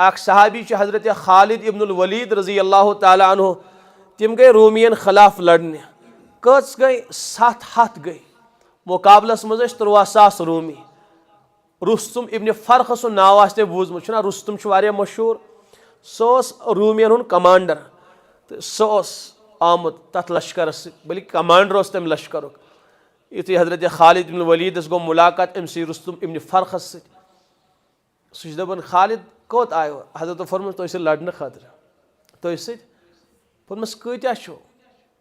अख सहाबी हजरत खालिद इब्नुल वलीद रजी अल्लाह तआला अन्हु तिम गए रूमियन खिलाफ लड़ने कच गई 700 गई मुकाबलस मज 13,000 रूमी रुस्तुम इब्न फरख सु नाव आस्ते बूजमुत रुस्तुम मशहूर सह रूमियन हुन कमांडर तो सह आमुत तथ लश्कर बल्कि कमांडर तम लश्कर युथु हजरत खालिद इब्न वलीदस गो मुलाकात अमसी रुस्तुम इब्न फरखस सह दपान खालिद कोत आयो हजरत फरमस तुम लड़ने खतर तुम फरमस कत्या छो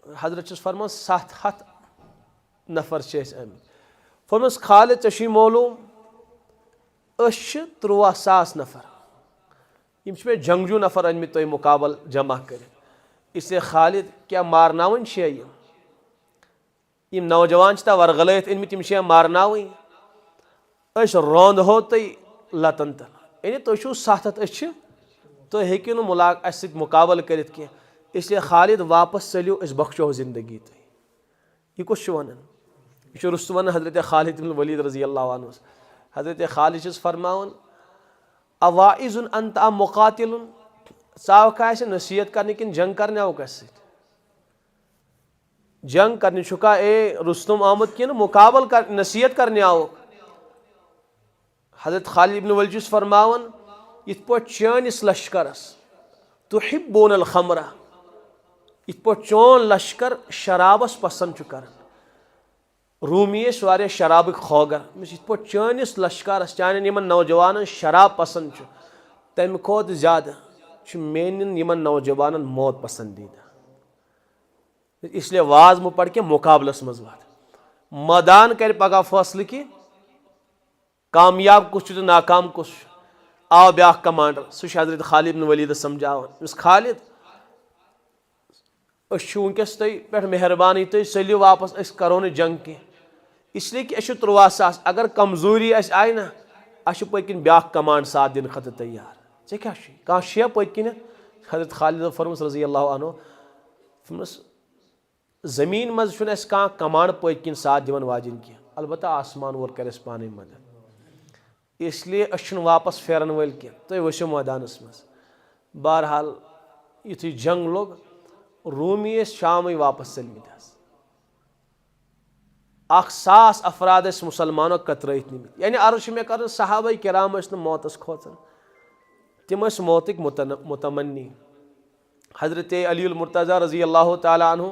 हजरत फरमस 700 नफर फरमस खालिद चे मालूम 13,000 नफर ये जंगजू नफर अनमित तुम मुकाबल जमा कर इसलिए खालिद क्या मारनावन यम नौजवान वरगलत अनमित मारनावन रोंद हो तुम लतन तल यानी तुम 700 तुम हेकु न मुकाबल कर इसलिए खालिद वापस चलो बख्शो जिंदगी तुम यह कुछ वन यह रुस्तु वन हजरत खालिद इब्न वलीद रजी अल्लाह अन्हु हजरत खालिद फरमान अवाइजुन अंत आ मुकातिलुन चावका नसीहत करने कि जंग करने आओ जंग करने चुका ए रुस्तुम आमद कि मुकाबल कर नसीहत करने आओ हजरत खालिद इब्न वलीद फरमान इत पे चानिस लश्करस तुहिब्बून अल खमरा इत पे चोन लश्कर शराबस पसंद कर रूमीस वारे शराब खोगर इत पे चानिस लश्करस चान यमन नौजवान शराब पसंद तम खोत ज्यादा मेन यमन नौजवान मौत पसंदीदा इसलिए वाज मु पढ़ के मुकाबलस मज वात मैदान कर पगह फैसले कि कामयाब कुछ तो नाकाम कुछ आव ब्या कमांडर सह हजरत खालिद इब्न वलीद समझावन खालिद वनकस तुम पे मेहरबानी तुम चलो वापस अस करो न जंग की इसलिए कि 13,000 अगर कमजोरी आय ना पकिन ब्या कमांड साथ दिन खतर तैयार ऐ क्या कह शे पकिन हजरत खालिद फरमस रजी अल्लाह अन्हु फरमस जमीन मज कह कमांड पकिन साथ दिवन वाजिन की अलबत्ता आसमान वोल कर पाने मदद इसलिए वापस फेरन वल कह तुम वसो मैदानस मज बहरहाल युथु जंग लोग रूमी शाम वापस चलमित 1,000 अफराद मुसलमानों कतरत निमित यानी अर्ज मे कर सहाबा किराम मौतस खोचन तिम मौतिक मुतमन्नी हजरत अली मुर्तज़ा रजी अल्लाह तआला अन्हु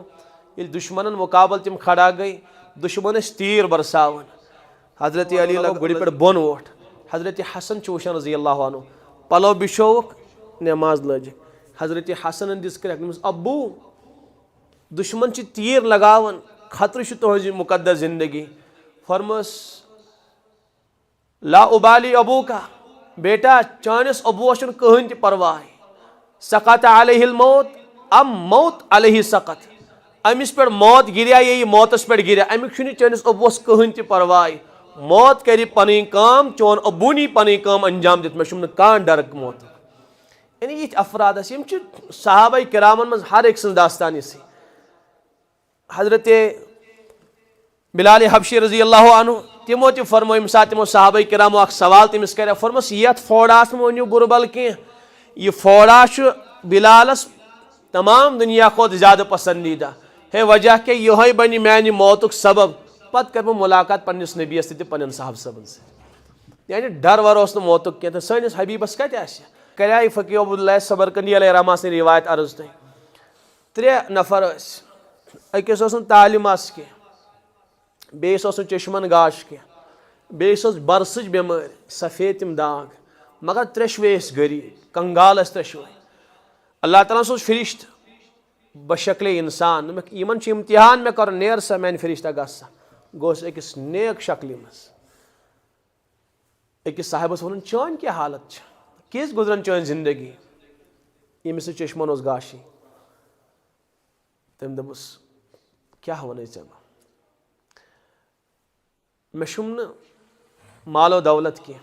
ये दुश्मन मुकाबल तिम खड़ा गई दुश्मन तीर बरसावन हजरत अली गुड़ पे बोन वोट हजरत हसन चूशन रजी अल्लाह अन्हु पलो बिशोक नमाज लज हजरत हसन दिस अब्बू दुश्मन तीर लगावन खतर तुज मुकद्दस जिंदगी फरमस ला उबाली अबू का बेटा चानिस अबू कहन त परवाह सकत अलैहिल मौत अम मौत अलैहि सकत अमिस पे मौत गिरिया ये मौतस पे गिरिया अमिक चानिस अबूस कहन त परवाह मौत कर पन काम चोन अबू नी पन काम अंजाम दित मे कान डर मौत यानी ये अफराद सहाबा किरामन मज हर एक सं दास्तान इसी हजरत बिलाल हबशी रजी अल्लाह अन्हु तिमो त फरमो यम साथ तिमो सहाबा किरामो सवाल तमिस कर फरमस ये फोड़ास मो बुरबल कह यह फोड़ा बिलालस तमाम दुनिया खुद ज्यादा पसंदीदा है वजह के यह बन मानि मौतुक सबब पत कर मुलाकात पन्निस नबीस पन्न साहब सबन से यानी डर वर मौतुक कह सैनिस हबीबस कत कर फ़कीह अब्दुल्लाह सबरकंदी अलैहि रहमा से रिवायत अर्ज तुम 3 नफर अकिस तालिम कह बेस चश्मन गाश कह बेस बरसच बेमार सफ़ेद तम दाग मगर त्रेशवे गरीब कंगाल त्रेशवे अल्लाह ताला सोच फरिश्त बशक्ल इंसान यमन इम्तिहान मे कर नेर सा मैन फरिश्ता गसा गोस अकिस नेक शक्ल मज अकिस साहिबस वन चान क्या हालत किस गुजरन चान जिंदगी यमिस चश्मन गाशी तम दस क्या वन ऐ मे मालो दौलत की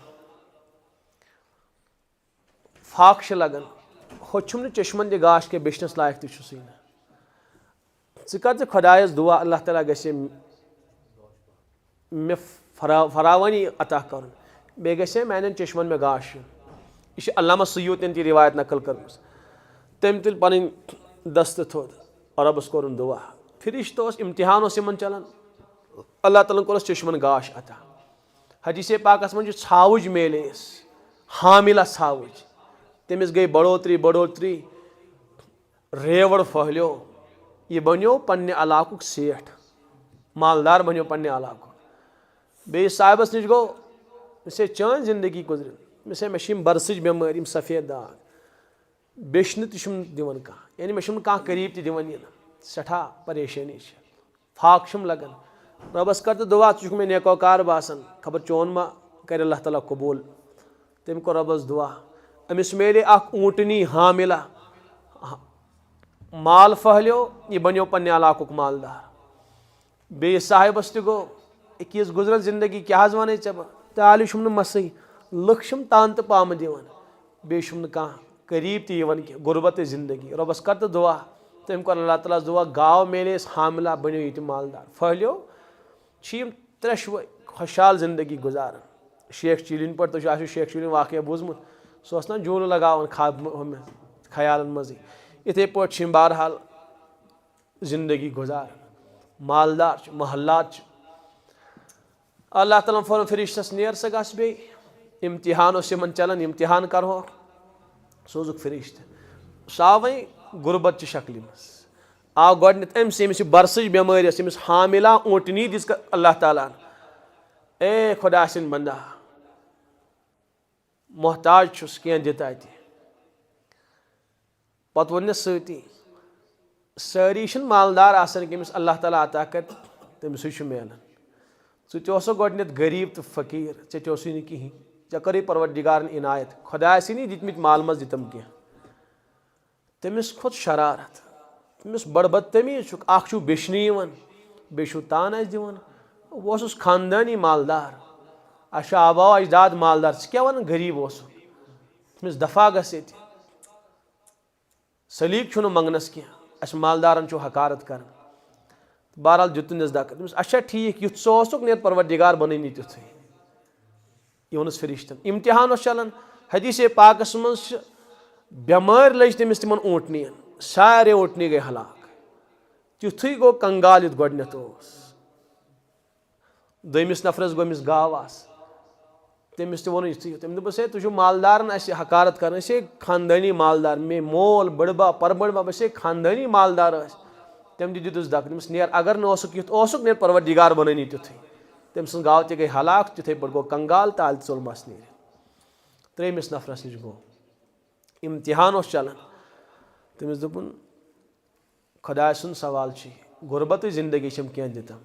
फाक लगन होम चश्मन गाश के बिशनस लायक तुम कर खुदायस दुआ अल्लाह ताला गसे मे फरावानी अता कर बे गसे मान चश्मन में गाश यह अल्लामा सयूतीन ती रिवायत नकल कर तम तुल पन दस्त थोद रबस कोर दुआ फिरिश्त इम्तिहान यमन चलान अल्लाह ताला कोरस चश्मन गाश अता हदीस पाकस मन छावज मेलेस हामिला छावज तमिस गई बढ़ोतरी रेवड़ फहलो यह बनो पन्ने इलाकुक सेठ मालदार बनो पन्ने इलाकुक बे साहिबस निश गो मे चान जिंदगी गुजर मे बरसच बेमार सफ़ेद दाग बेशन तुम दिवन कह यानी मे कह करीब तह दिवन यह सठा परेशानी फाक लगन रबस कर तो दुआ चुक मे नेकोकार बासन खबर चोन मा कर अल्लाह ताला कबूल तम को रबस दुआ अमिस मेले ऊँटनी हामिला माल फहलो यह बनो पन्ने इलाकुक मालदार बे साहिबस तह गो अकीस गुजरल जिंदगी क्या वन ऐ ताल मसई लुख तान तो पाम दिवन बेम कह करीब तवन कह गुरबत जिंदगी रबस कर तो दुआ तम कर अल्लाह ताला दुआ गाव मेलेस हामिला बनो ये मालदार फहलो त्रेशवे खुशहाल जिंदगी गुजारान शेख चिलिन पर तो शेख चिलिन वाक़ बूजमुत सह ना जून लगान ख्याल मज इथे पे बहरहाल जिंदगी गुजार मालदार महल्लात अल्लाह ताला फरम फिरिश्तस नेर सा गस बे इम्तिहान यमन चलान इम्तिहान करो सोजुक फिरिश्त सावे गुरबत शक्ल मज आव गोडनथ अमिस बरसच बेमार अमिस हामिला ऊँटनी दिस अल्लाह ताला ए खुदा सिंद बंदा मोहताज छुस कह दित अत पत वो सती सारी मालदार आसान कमिस अल्लाह ताला अता कर तमिस मिलान चे गोडनथ गरीब तो फकीर चे नी कहीं चे कर परवरदिगारन इनायत खुदा नी दितमित माल मज दितम कह तमिस खोत शरारत तमिस बड़ बदतमीज बेशनी बे तान दिवन वह खानदानी मालदार अच्छा आबा अजदाद मालदार क्या वन गरीब तमिस दफा गस सलीक मंगनस कह अस मालदारन हकारत कर बहरहाल दितुनिस दक तमिस अच्छा ठीक युथ सोक ने परवरदिगार बन तुथ यह फिरिश्तन इम्तिहान चलान हदीस पाकस मज बेमार लज तमिस तिमन ऊँटनियन सारे ऊँटनी गई हलाक तुथु गो कंगाल युथ गोडनथ दोमिस नफरस गोमिस गावास तमिस वो यूँ तम दोपस तुझु मालदारन हकारत कर खानदानी मालदार मे मोल बड़बा परबड़बा बस खानदानी मालदार तम दितुस दक तमिस नेर अगर युथ नेर परवरदिगार बन तुथ तम सज गाव ते गई हलाक तिथे पे गो कंगाल ताल चोल मस नीर त्रेमिस नफरस नश गो इम्तिहान चलान तमिस दोपुन खुदा सुन सवाल गुरबत जिंदगी कह दितम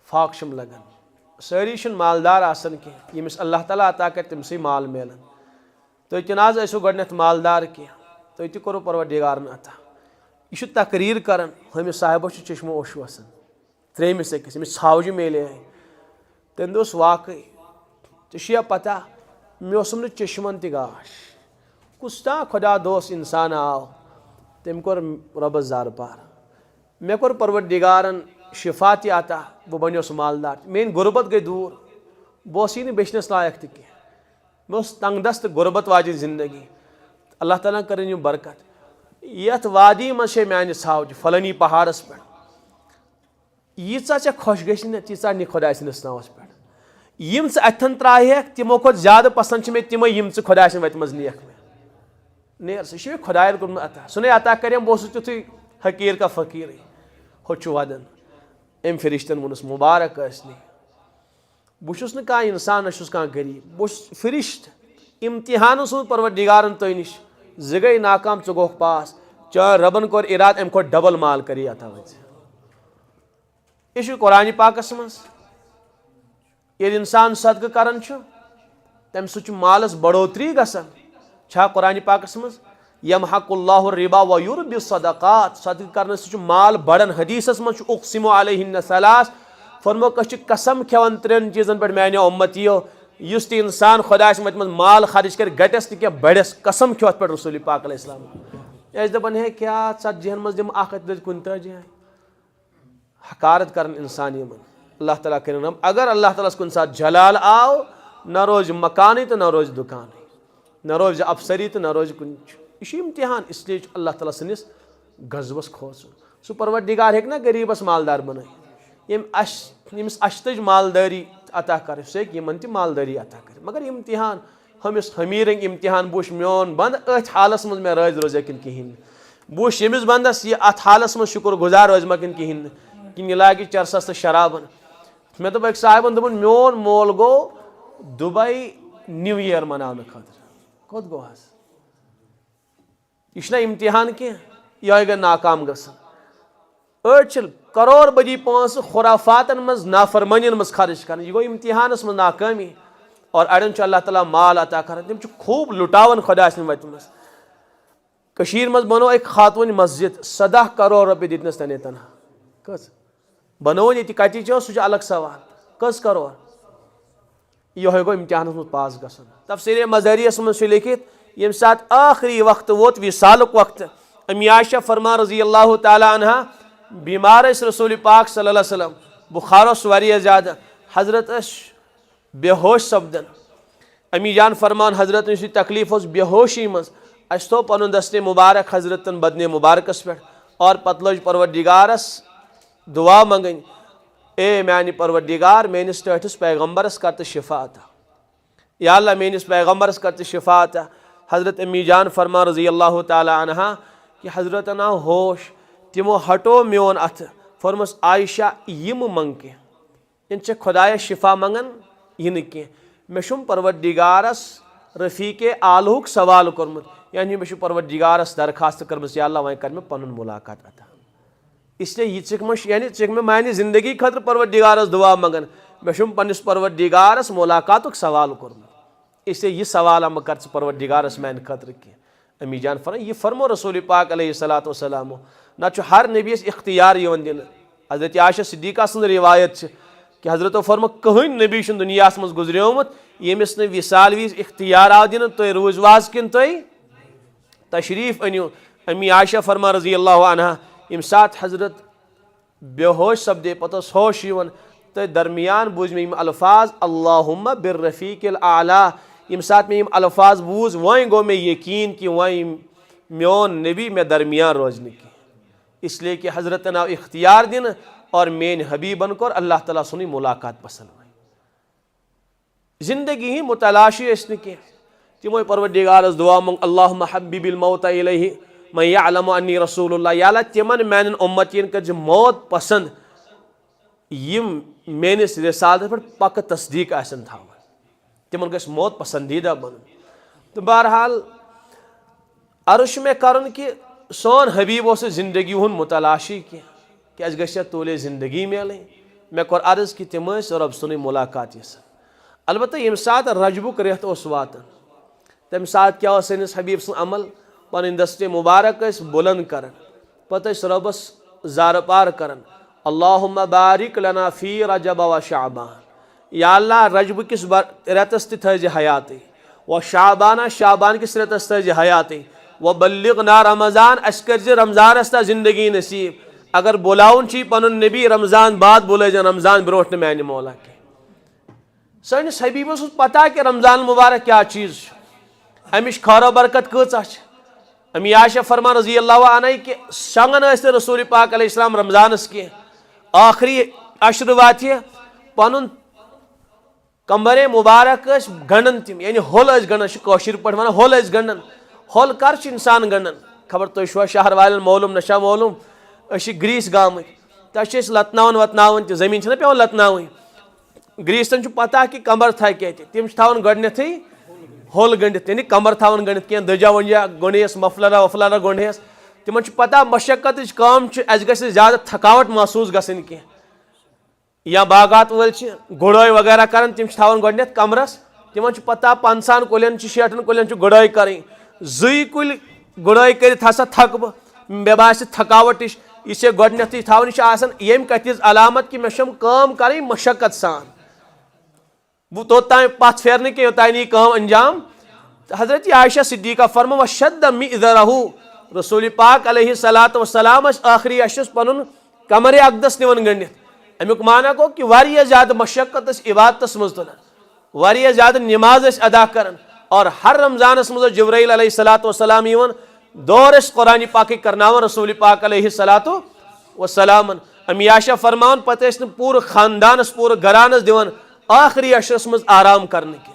फाक लगन सारी मालदार आसन कह यमिस अल्लाह ताला अता कर तमसे माल मिलान तुम तनाज ऐसो गोडनथ मालदार कह तुम तह करो परवरदिगारन अता यह तकरीर कर हमिस साहिबस चश्मो ओश वसन त्रेमिस अकिस अमिस छावज मेले तम दोस वाकई ऐ पता मे चश्मन तह गाश कुस्ता खुदा दोस इंसान आव तम कोर रबस जार पार मे कोर परवरदिगारन शिफा ति अता बह बनियोस मालदार मेन गुरबत गई दूर बह बेचनस लायक तह मे तंगदस्त गुरबत वाजिन जिंदगी अल्लाह ताला कर बरकत यथ वादी मज मानि छावज फलानी पहाड़स पे यीचा चे खुश गि न तीचा नि खुदा सस नावस पे यम अथन त्राहक तिमो खो ज्यादा पसंद मे तिम यम खुदा वत मज नेक मे नेर सह खुदायन कोर अता सुन अता कर बह तुथु हकीर का फकीर हो वदन अम फिरिश्तन वोनस मुबारक नी बहुत कह इंसान न कह गरीब बह फिरिश्त इम्तिहान सो परवरदिगारन तुह नश ज गई नाकाम च गोह पास चाहे रबन कोर इराद अम खो डबल माल करी अता वह यह कुरान पाकस मज ये इंसान सदक़ करान तम सह मालस बढ़ोतरी गसान कुरान पाकस मज यमहकुल्लाहु रिबा व युर्बि सदक़ात सदक़ करने सह माल बढ़न हदीसस मज उक़सिमु अलैहिन्न सलास फरमो कह कसम खेवन त्रेन चीजन पे मानो उम्मतियो युस ती इंसान खुदा वत मज माल खर्च कर गटस तो क्या बढ़स कसम खो पे रसूल पाक अलैहिस्सलाम दपान है क्या 40 मज दिम 1 हकारत कर इंसान यमन अल्लाह ताला कर अगर अल्लाह ताला कुन साथ जलाल आव न रोज मकान तो न रोज दुकान, न रोज अफसरी तो न रोज कुन। यह इम्तिहान, इसलिए अल्लाह ताला सनिस गजबस खोस। सह परवरदिगार हेक ना गरीबस मालदार बन, यमिस अशतज मालदारी अता कर, सह यमन तह मालदारी अता कर। मगर इम्तिहान हमिस हमीर इम्तिहान बुश मोन बंद अथ हालस मज मे राज रोज किन कहें, बुश यमिस बंदस यह अथ हालस मज शुक्र गुजार रोज मा किन कहें, कि यह लागे चरसस तो शराबन। मे दोप अक साहिबन दोपन मोन मोल गो दुबई न्यू ईयर मनाने खतर, कोत गो हस। यह इम्तिहान कह, यह गई नाकाम गसन। अड़ करोड़ बदी पांच खुराफातन मज नाफरमानियन मज खर्च कर, यह गो इम्तिहानस मज नाकामी। और अड़न अल्लाह ताला माल अता कर, तम खूब लुटावन खुदा वतमस। कशीर मज बनो एक खातून मस्जिद 14 करोड़ रुपये दितनस तने तनहा, कस बनोन ये कति सह अलग सवाल, कस करोड़। यह गो इम्तिहान मज पास गसन। तफसीर मज़हरियस मज लिखित, यम सात आखिरी वक्त वोत विसालुक वक्त, अम्मी आयशा फरमा रजी अल्लाह तआला अन्हा बीमार रसूल पाक सल्लल्लाहु अलैहि वसल्लम, बुखारस वारिया ज़्यादा, हजरत बेहोश सपदन। अम्मी जान फरमान हजरत तकलीफ बेहोशी मज, अस थो पन दस्ते मुबारक हजरतन बदने मुबारकस पे, और पत लज परवरदिगारस दुआ मंगन, ए मानी परवरदिगार मेनिस टठिस पैगम्बरस कर तो शिफा अता, या अल्लाह मेनिस पैगम्बरस कर तो शिफा अता। हजरत अम्मी जान फरमा रजी अल्लाह तआला अन्हा कि हजरत ना होश, तिमो हटो मोन अथ, फरमस आयशा यम मंग के, इन खुदाया शिफा मंगन यह कह, मे परवरदिगारस रफ़ीक़े आलहुक सवाल कोरमुत, यानी मे परवरदिगारस दरखास्त कर्मस, या अल्लाह वह कर मे पनुन मुलाकात अता। इसलिए यह चिकमश, यानी चिक में मानी जिंदगी खतर परवरदिगारस दुआ मंगन, मे पन्निस परवरदिगारस मुलाकातुक सवाल कोरमुत। इसलिए यह सवाल हम कर परवरदिगारस मान खतर कह। अम्मी जान फरमा यह फरमो रसूल पाक अलैहिस्सलातु वस्सलाम, ना हर नबीस इख्तियार यवन दिन। हजरत आयशा सिद्दीक़ा सं रिवायत कि हजरत फरमा कहन नबी दुनिया मज गुजरियोमुत यमिस न विसाल विज इख्तियार आव दिन, तुम रूजवाज किन तुम तशरीफ अनियो। अम्मी आयशा फरमा रजी अल्लाह अन्हा, यम सात हजरत बेहोश सपदे पत होश यवन, तो दरमियान बूझ में अल्फाज अल्लाहुम्मा बिर्रफ़ीक़िल आला, यम सात में अल्फाज बूझ वहीं गो में यकीन कि वहीं मोन नबी में दरमियान रोजने की। इसलिए कि हजरत ना इख्तियार दिन और मेन हबीबन को अल्लाह ताला सुनी मुलाकात पसंद हुई। जिंदगी ही मुतलाशी इसने के, तिमो परवरदिगारस दुआ मंग अल्लाहुम्मा हब्बिबिल मौत इलैहि मैं यअलमु अन्नी रसूलुल्लाह, या अल्लाह तिमन मेन उम्मतियन कर मौत पसंद यम मेनिस रिसालत पर पक तस्दीक आसन थावन, तिमन गस मौत पसंदीदा बन। तो बहरहाल अर्श में करन कि सोन हबीब उस जिंदगी हुन मुतलाशी कि अस गछ तोले जिंदगी मिले। मे कोर अर्ज कि तिम रब सुन मुलाकात यसन। अलबत्ता यम सात रजबुक रेत उस वातन, तम सात क्या सनिस हबीब सन अमल, पन दस्ते मुबारक बुलंद करन, पत रबस जार पार करन, अल्लाहुम्मा बारिक लना फी रजब व शाबान, या अल्लाह रजब किस रेतस थे हयात, व शाबाना शाबान किस रेतस थे हयात, व बल्लिगना रमज़ान अस्कर रमज़ानस ता जिंदगी नसीब। अगर बुलाउन ची पनुन नबी रमज़ान बाद बुले जन रमज़ान ब्रोट मैन मौला के। सनिस हबीबस पता कि रमज़ान मुबारक क्या चीज़, अमिश खौरो बरकत कच। अम्मी आयशा फरमा रजी अल्लाह अन्हा कि संगन रसूल पाक अलैहिस्सलाम रमज़ानस के आखिरी अशर वात पनुन कमरे मुबारक गणन तम, यानी होल गणन कौशिर पे वन होल गणन। होल कर इंसान गणन, खबर तुम छुआ शहर वाले मालूम नशा मालूम, ग्रीस गाम तस लतनावन वतनावन जमीन पे लतनावन, ग्रीसन पता कि कमर था क्या तम थावन गडनथी होल गंडित, यानी कमर थावन गंडित क्या दजा वंजा गोनेस मफलरा वफलरा गोनेस। तिम पता मशक्कत काम अस गि ज्यादा थकावट महसूस गसन की, या बागात वल गुड़ाई वगैरह कर तम थावन गडनथ कमरस, तिम पता 50 कुलन 60 कुलन गुड़ाई करें, जुई कुल गुड़ाई कर थक बह मे बास थकावट यह गडनथी थावन यम कतिज अलामत कि मे काम कर मशक्कत सान, वो तोतान पथ फेरन के योतान यह काम अंजाम। हजरत आयशा सिद्दीक़ा फरमा वशद्द मिज़रहु, रसूल पाक अलैहिस्सलातु वस्सलाम आखिरी अशस पनुन कमरे अकदस निवन गंडित। अमुक माना गो कि वारिया ज्यादा मशक्कत इबादतस मज तुलान, वारिया ज़्यादा नमाज अदा करन और हर रमजानस मज जिब्राइल अलैहिस्सलातु वस्सलाम यवन दौर कुरान पाक करनावन रसूल पाक अलैहिस्सलातु वस्सलाम अमियाशा फरमान पते पूरे खानदानस पूरे घरानस दिवन आखिरी अशरस मज आराम करने के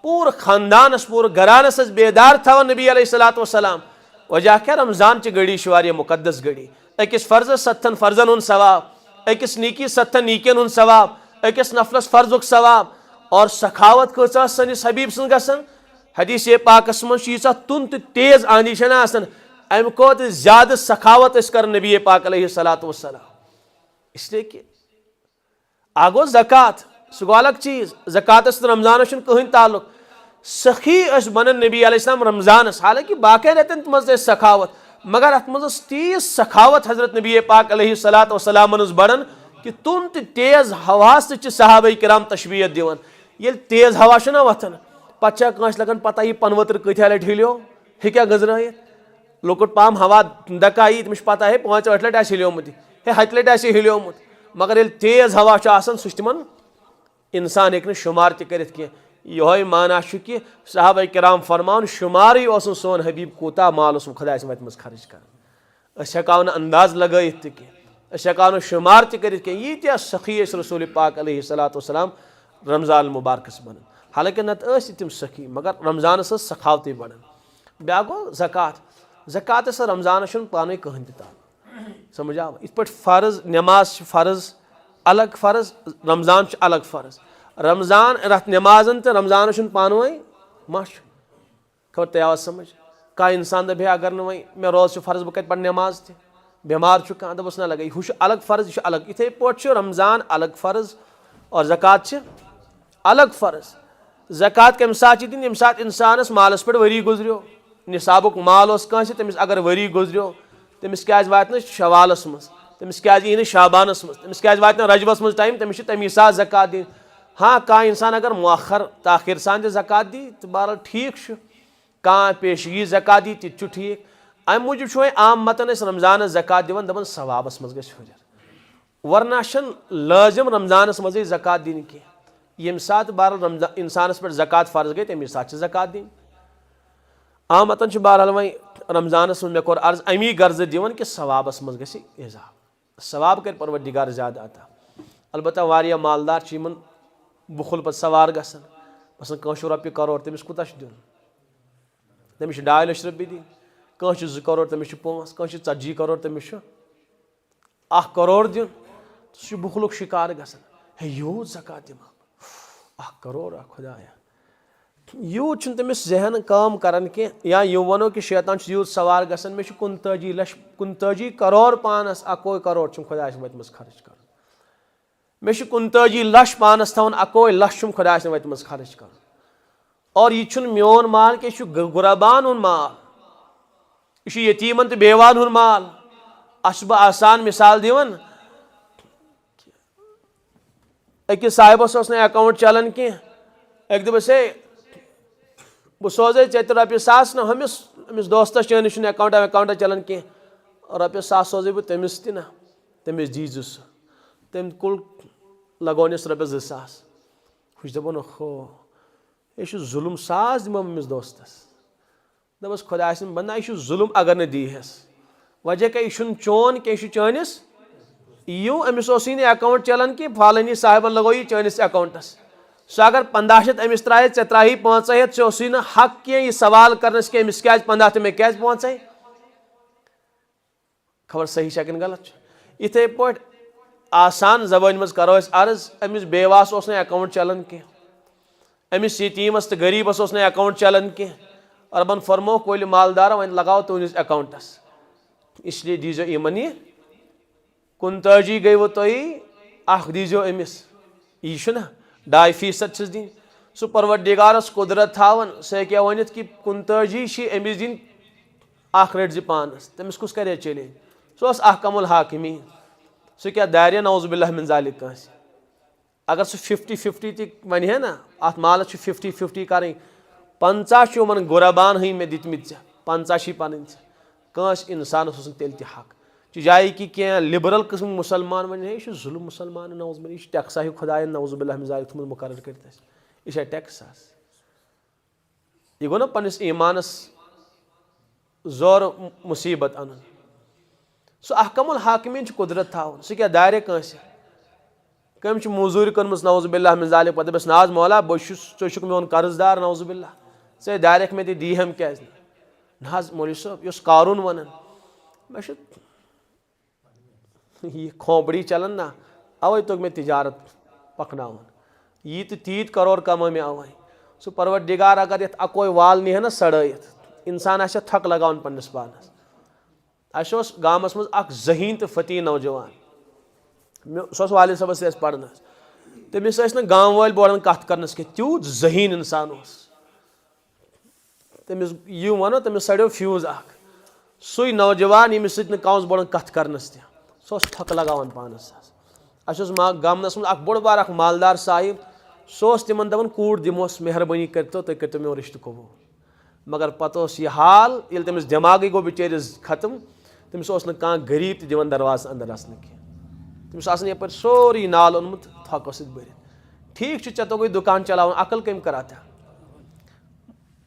पूरे खानदानस पूरे घरानस बेदार थवन नबी अलैहिस्सलातु वस्सलाम वजह क्या रमजान च गड़ी शुवारिया मुकद्दस गड़ी अकिस फर्ज 7 फर्जन उन सवाब अकिस नीकी 7 नीकियन उन सवाब अकिस नफलस फर्जुक सवाब और सखावत कचा सनिस हबीब सन गसन हदीस पाकस मज तुन तो तेज आंदिशन आसन अम कोत ज्यादा सखावत कर नबी पाक अलैहिस्सलातु वस्सलाम इसलिए कि आगो ज़कात सह गो अलग चीज ज़कातस रमजान कहन ताल्लुक सखी बनन नबी अलैहिस्सलाम रमजानस हालांकि बाकी रेतन मज सखावत मगर अत मज तीज सखावत हजरत नबी पाक अलैहिस्सलातु वस्सलाम बड़न कि तुम तो तेज हवा सहाबा किराम तशबीयत दिवन ये तेज हवा ना वथन पे लगन पता यह पनवतर कत्या लट हिलो हेक्या गजर लोकुट पाम हवा दका यी तमिस पता है 5-8 लट हिलोमुत हे 7 लट हिलोमुत मगर ये तेज हवा सह तिमन इंसान हेक शुमार तह ये माना कि साहबा किराम फरमान शुमार सोन हबीब कूता माल खुदा वत मज खर्च कर हेको न अंदाज लगत हेको शुमार तह यीत्या सखी रसूल पाक अलैहिस्सलातु वस्सलाम रमजान मुबारकस बन हालांकि नत तम सखी मगर रमजान सखावत बड़न ब्या गो ज़कात ज़कात रमजान पान कहन ताल समझ आव इत पे फ़र्ज नमाज फ़र्ज अलग फ़र्ज रमजान अलग फ़र्ज रमजान रथ नमाजन तो रमजान पान मश खबर तय समझ कह इंसान दे अगर न वही मे रोज फ़र्ज बह कत नमाज तह बेमार कह दस ना लगे हु अलग फ़र्ज यह अलग इथे पे रमजान अलग फ़र्ज और ज़कात अलग फ़र्ज ज़कात कम सात दिन यम सात इंसानस मालस पे वरी गुजरियो निसाबुक माल तमिस अगर वरी गुजरियो तमिस क्या वात शवालस मज तमिस क्या यी शाबानस मज तमिस क्या वात रजबस मज टाइम तमिस तमी सात ज़कात दिन हाँ कह इंसान अगर मुअखर ताखिर सान ज़कात दी तो बहरहाल ठीक कह पेशगी ज़कात दी तह ठीक अम मूजूब आम मतन रमजान ज़कात दिवन दपन सवाबस मज गस हुजर वरना लाजिम रमजानस मज ज़कात दिन कह यम सात बहरहाल रमजान इंसानस पे ज़कात फ़र्ज गई तमी सात ज़कात दिन आम मतन बहरहाल वही रमजानस मे कोर अर्ज अमी गर्ज दिवन कि सवाबस मज गस इजाफ सवाब कर परवरदिगार ज़्यादा अता अलबत्ता वारिया मालदार यमन बुखुल पे सवार गसन बस कह रॉपि करोड़ तमिस कुता दिन तमिस 2.5 लाख रॉपि दिन कह 2 करोड़ तमिस 5 कह 40 करोड़ तमिस 1 करोड़ दिन सह बुखुलुक शिकार गसन हे यूत ज़कात दिमा 1 करोड़ खुदाया यूत तमिस जहन काम करान कह या यूं वनो कि शैतान यूत सवार गसन मे 39 करोड़ पानस 1 करोड़ खुदा वत मज खर्च कर मे 39 लाख पानस थवन 1 लाख खुदा वत मज खर्च कर और यह मोन माल कि गुरबान हुन माल यह यतीमन तो बेवान हुन माल अस बह आसान मिसाल दिवन अकिस साहिबस अकाउंट चलान कह एक दस बह सोजे ऐ रॉपि 1,000 ना हमिस दोस्तस चैनिश अकाउंट चलान कह रॉपि 1,000 सोजे बह तमिस ना तमिस दी 200 तम कुल लगोनिस रॉपि 2,000 हुश दपन हो यह जुल्म 1,000 दिमो अमिस दोस्तस दपस खुदा बंदा यह जुल्म अगर न दीहस वजह क्या यह चोन क्या चानिस यू अमिस अकाउंट चलान कि फालनी साहिबन लगो यह चानिस अकाउंटस सह अगर 1500 अमिस त्राहे ऐ त्राही 500 चे ना हक कह सवाल करनस कि अमिस क्या 15 तो मे क्या 500 खबर सही कि गलत इथे पे आसान जबान मज करो अर्ज अमिस बेवास अकाउंट चलान कह अमिस यतीमस तो गरीबस अकाउंट चलान कह और बन फरमो कोल मालदार वन लगाओ तुस अकाउंटस इसलिए दीजो यमन यह 39 गई वो तुम दीजो अमिस यह ना 2.5% दिन सह परवरदिगारस कुदरत थावन सह क्या वन कि 39 अमिस दिन 1 रट पानस तमिस कुस करे चले सह अहकमुल हाकिमीन सह क्या दारिया नौजुबिल्लाह मिन ज़ालिक अगर सह 50-50 तक वन है ना अत मालस 50-50 करें 50 यमन गुरबान हई मे दितमित 50 पन कस इंसान तेल तह हक जाए कि क्या लिबरल किस्म मुसलमान वन यह जुल्म मुसलमान नौजुबिल्लाह यह टैक्सा खुदा नौजुबिल्लाह मिन ज़ालिक मुकर कर यह टैक्स यह गो ना पन्निस ईमानस जोर मुसीबत अन सो अहकमुल हाकिमीन कुदरत थावन सह क्या दारे कंस कम मजूरी कर्म नौजुबिल्लाह मिन ज़ालिक पत दपस नाज मौला बह मोन कर्जदार नौजुबिल्लाह चे दारेक मे दी हम क्या नाज मौलवी साहब यह कारून वन मे यह खोपड़ी चलन ना अवे तो मे तिजारत पकन यी तो तीत करोड़ कम मे अवे सो परवरदिगार अगर ये अकोई वाल नी ना सड़ित इंसान आसे थक लगान पन्निस पानस अस गामस मज जहीन तो फती नौजवान सह वालिद सबस पढ़न तमिस गाँव वाल बोर्डन कत करनस कि तूत जहीन इंसान तमिस यू वनो तमिस सड़ो फ्यूज सुई नौजवान यमिस गाँव बोर्डन कत करनस सह थक लगान पानस अस गामनस मज बोड़ बार मालदार साहिब सह तिमन दपन कूड़ दिमोस मेहरबानी करतो तुम करतो मे रिश्त कबूल मगर पत यह हाल ये तमिस दिमाग गो बिचारिस खत्म तमिस कह गरीब दिवन दरवाज अंदर असन कह तमिस यप सोरी नाल ओनमुत थको भर ठीक चे तो गई दुकान चलावन अकल कम करा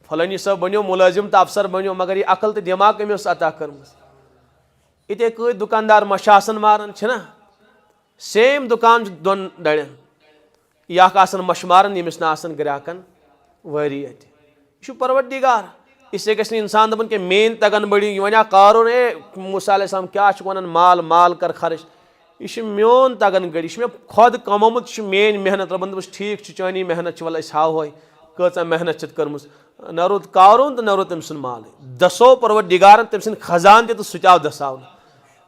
फलानी सब बनो मुलाजिम तो अफसर बनो मगर यह अकल तो दिमाग कम अता कर्म इथे कई दुकानदार मशासन मारन सेम दुकान दोन डड़न यह मश मारन यमिस ग्राहकन वारी यह परवरदिगार इससे गि इंसान दपन कि मेन तगन बड़ी वन कारून मूसा अलैहिस्सलाम क्या वन माल माल कर खर्च यह मोन तगन गड़ी मे खुद कमोमुत मेन मेहनत रबन दस ठीक चानी मेहनत वल हाव कचा मेहनत कर्म न रुद कारून तो न रुद तम सुन माल दसो परवरदिगारन तम सुन खजान तो सह दसाव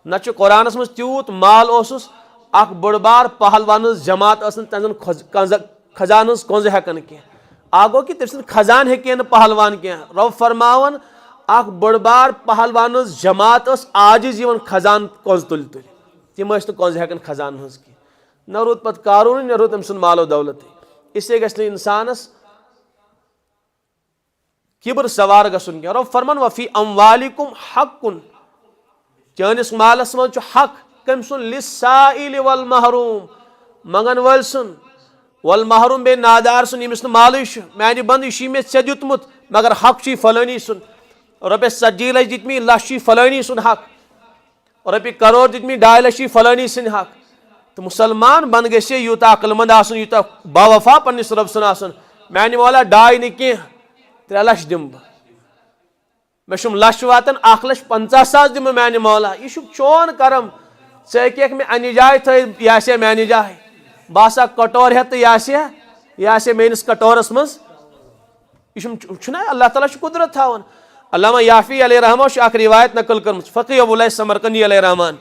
न कुरानस मज तूत माल ओसुस अख बड़ बार पहलवान जमात तन खजान कंज हेकन कह आगो कि तम खजान हे पहलवान कह रब फरमावन अख बड़ बार पहलवान जमात आजिज खजान कंज तुल तुल तम कंज हेकन खजान हज कह न रुद पत कारून न रुद तम सुन मालो दौलत इससे गि इंसानस किबर सवार गसन कह रब फरमान वफी अमवालिकुम हक्कुन चानिस मालस मज हक कम सुन लिस्साइल वल महरूम मंगन वल सुन वल महरूम बे नादार सुन यमिस माल मानि बंद यह मे ऐ दुतमुत मगर हक फलानी सुन रपस 40 लच दितमी लच फलानी सुन हक रपि करोड़ दितमी 2.5 लच फलानी सुन हक तो मुसलमान बन गए यूता अकलमंद आसन यूता बावफा पन्निस रब सुन आसन मानि मौला 2.5 नी कह 3 लच दिम मे लच वातन 1,50,000 दिम मानि मौला यह चोन करम चे मे अन जाए थ मानि जाए बसा कटोर हे तो यह मेनिस कटोरस मज यह अल्लाह ताला कुदरत थावन अल्लामा याफी अलैहि रहमा अख रिवायत नकल कर फ़क़ीह अबू समरकंदी अलैहि रहमान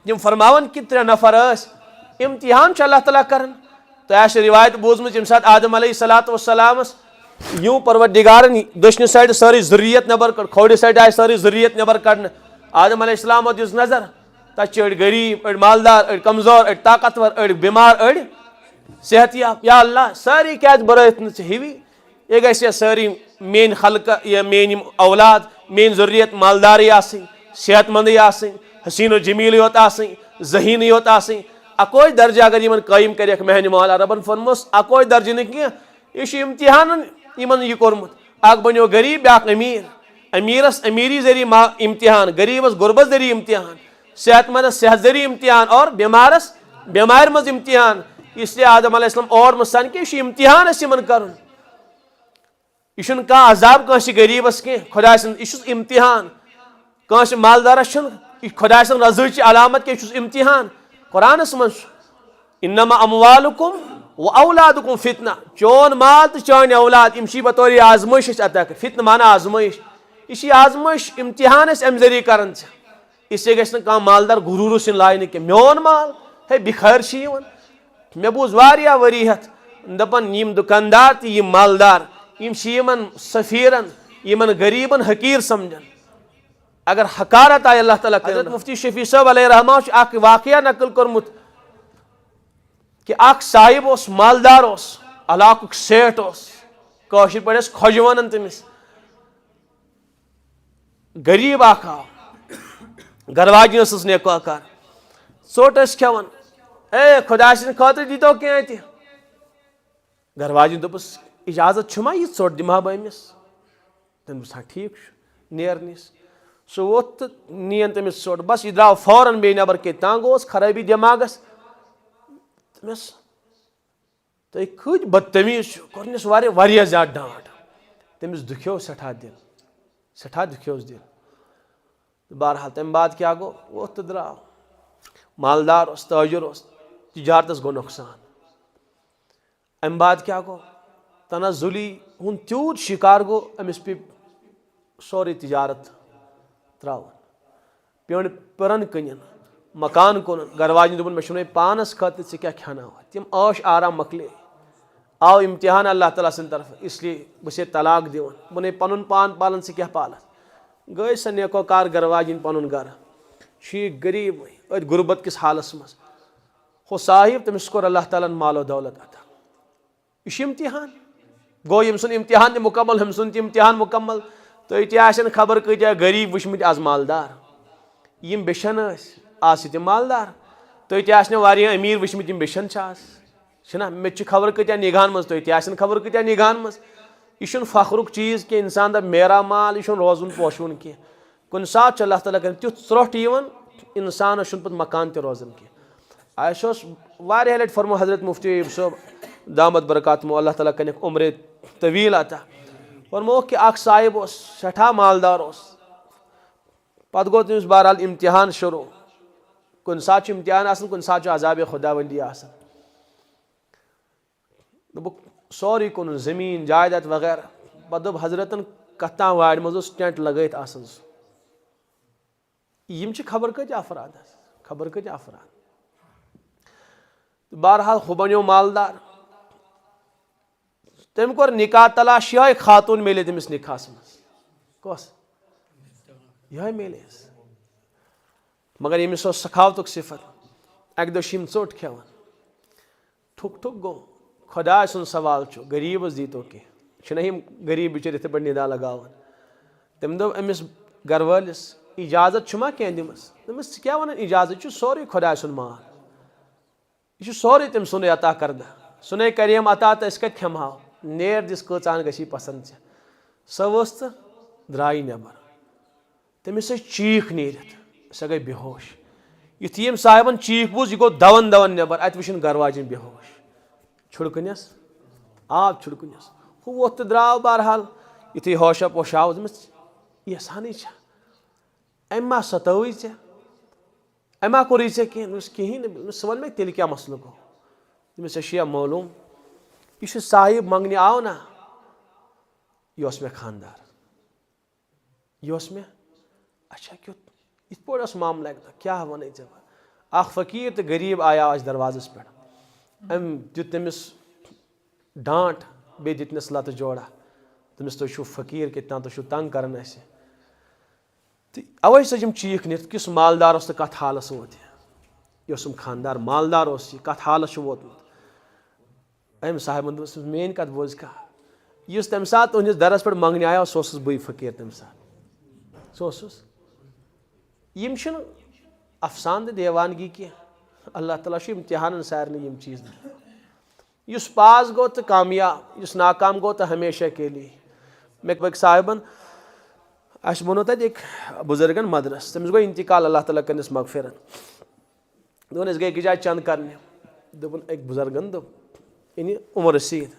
यम फरमावन कि 3 नफर इम्तिहान अल्लाह ताला करन तो रिवायत बूजम यम सात आदम अलैहिस्सलाम यूं परवरदिगारन दशन साइड सारी ज़ुर्रियत नबर कड़ खोड़ साइड आए सारी ज़ुर्रियत नबर कड़न आदम अलैहिस्सलाम दिस नजर तक अड़ गरीब अड़ मालदार अड़ कमजोर अड़ ताकतवर अड़ बीमार अड़ सेहतियाब या अल्लाह सारी क्या बरत हिवी यह गि सारी मेन खल्क या मेन औलाद मेन ज़ुर्रियत मालदार सेहतमंद हसीन जमील योत जहीन योत अकोई दर्जा अगर इन कायम कर महन मौला रबन फरमोस अकोई दर्ज न यह इम्तिहान इन कोर्मुत अख बनो गरीब ब्या अमीर अमीरस अमीरी जरिए इम्तिहान गरीबस गुरबत जरिए इम्तिहान सेहतमंद सेहत जरिए इम्तिहान और बीमारस बीमार मज इम्तिहान इसलिए आदम अलैहिस्सलाम और सन कि यह इम्तिहान इन कर यह कह अजाब कह गरीबस कह खुदा यह इम्तिहान कह मालदारस खुदा रज़ अलामत कह इम्तिहान कुरानस मज इन्नमा अमवालुकुम व औलादुकुम फितना चोन माल तो चान औलाद यम बतौर आजमाइश अता कर फितन माना आजमाइश यह आजमाइश इम्तिहान अम जरिए कर इससे गि मालदार गुरूर सिन लायन कि मोन माल है बिखर मे बूज वारिया वरी हथ दपन यम दुकानदार तो यम मालदार यमन सफीरन यमन गरीबन हकीर समझन अगर हकारत आय अल्लाह ताला कर मुफ्ती शफी साहब अलैहि रहमा अख वाक़या नकल कर्मुत कि अख साहिब ओस मालदार ओस इलाकुक सेठ ओस कौशिर पे खोज वन तमिस गरीब अख आव घरवाजिन नेकाकार चोट खेवन ए खुदा सद खतर दीतो कह घरवाजिन दोपस इजाजत छुमा यह ोट दिमा बह अमिस तम हाँ ठीक नेरनिस सह वोत तो नीन तमिस ोट बस यह द्राव फौरन बे नबर के ता गो खराबी दिमागस तमिस तुम खज बदतमीज कोरनिस वारिया ज्यादा डांट तमिस दुख्यो सठा दुख्योस दिल बहरहाल तम बाद क्या गो वो तो द्राव मालदार ताजिर तिजारतस गो नुकसान अम बाद क्या गो तनाजुली हूं तूत शिकार गो अमिस पे सोरे तिजारत त्रावन पे परन कन मकान कोन गरवाजन दोपन मे पानस खत क्या खाना तम आश आराम मकले आव इम्तिहान अल्लाह ताला सद तरफ इसलिए बस तलाक दिवन बने पन पान पालन से क्या पालन गई सा नेकोकार गरवाजिन पन गर गरीब अत गुरबत किस हालस मज हो साहिब तमिस कोर अल्लाह ताला मालो दौलत अता यह इम्तिहान गो यम सुन इम्तिहान मुकम्मल हम सुन इम्तिहान मुकम्मल तुम खबर कत्या गरीब वुचमत आज मालदार यम बेशन आज तम मालदार तुम अमीर वुचमत यम बेशन छना मे खबर कत्या निगाहन मज तुम खबर कत्या निगाहन मज यह फखरुक चीज़ कि इंसान दप मेरा माल यह रोजुन पोशुन कह कुन सात अल्लाह ताला कर तुथ त्रोट इंसान पे मकान ते रोजन कह अस लट फरमो हजरत मुफ्ती साहब दामद बरकातमो अल्लाह ताला कर उम्र तवील अता फरमो कि अख साहिब सठा मालदार पत गो तमिस बहरहाल इम्तिहान शुरू कुन सात इम्तिहान आसन कुन सात अजाब खुदावंदी आसन दोपुक सोरी कुन जमीन जायदाद वगैरह पत दोप हजरतन कत्ता वाड़ मज टेंट लगत आसन यम खबर कत अफराद खबर कत अफराद बहरहाल हु बनो मालदार तम कोर निकाह तलाश यह खातून मिले तमिस निकाहस मज कस यह मिले मगर यमिस सखावतुक सिफत अक दो ोट खेवान ठुक ठुक गो खुदा सुन सवाल गरीबस दी तो कह गरीब बिचर इत पे निदा लगावन तम दो अमिस घर वालिस इजाजत छुमा कह दिमस दमस क्या वन इजाजत सोरे खुदा सुन माल यह सोरे तम सुन अता करदा सुन करीम अता तो कत खेमहाव नेर दिस कचान गसी पसंद सवस तो द्राई नबर तमिस चीख नीरत सह गई बेहोश युथ यम साहिबन चीख बूज यह गो दवन दवन नबर अत वुन गरवाजिन बेहोश छुड़कनस आब छुड़कनस हु वोत द्राव बहरहाल युथ होशा पोशाव दमस यसान अम्मा सतवी अम्मा कोर कहें कहें सह वन मे तेल क्या मसल गो तमिस यह मालूम यह साहिब मंगने आव ना यह मे खानदार यह मे अच्छा क्यों इत पे मामला क्या वन अख फकीर तो गरीब आया आज दरवाजस पे अम दित तमिस डांट बे दितनस लत जोड़ा तमिस तुम फकीर के तुम तंग कर अवे सजम चीख नित किस मालदार तो कत हालस वोत यम खानदार मालदार कत हालस वोतमुत अम साहिबन दोस मेन कत बोज कह तम सात तुहस दरस पे मंगने आया सह बी फकीर तम सात सह यम अफसान तो देवानगी कह अल्लाह ताला इम्तिहान सारे यम चीज़ इस पास गो तो कामयाब इस नाकाम गो तो हमेशा के लिए मे साहिबन अस बनो तक एक बुजुर्गन मदरस तमिस गो इंतकाल अल्लाह ताला करनिस मगफिरत दोन गए कि जाए चंद करने दोपन एक बुजुर्गन दोप इन उमर रसीद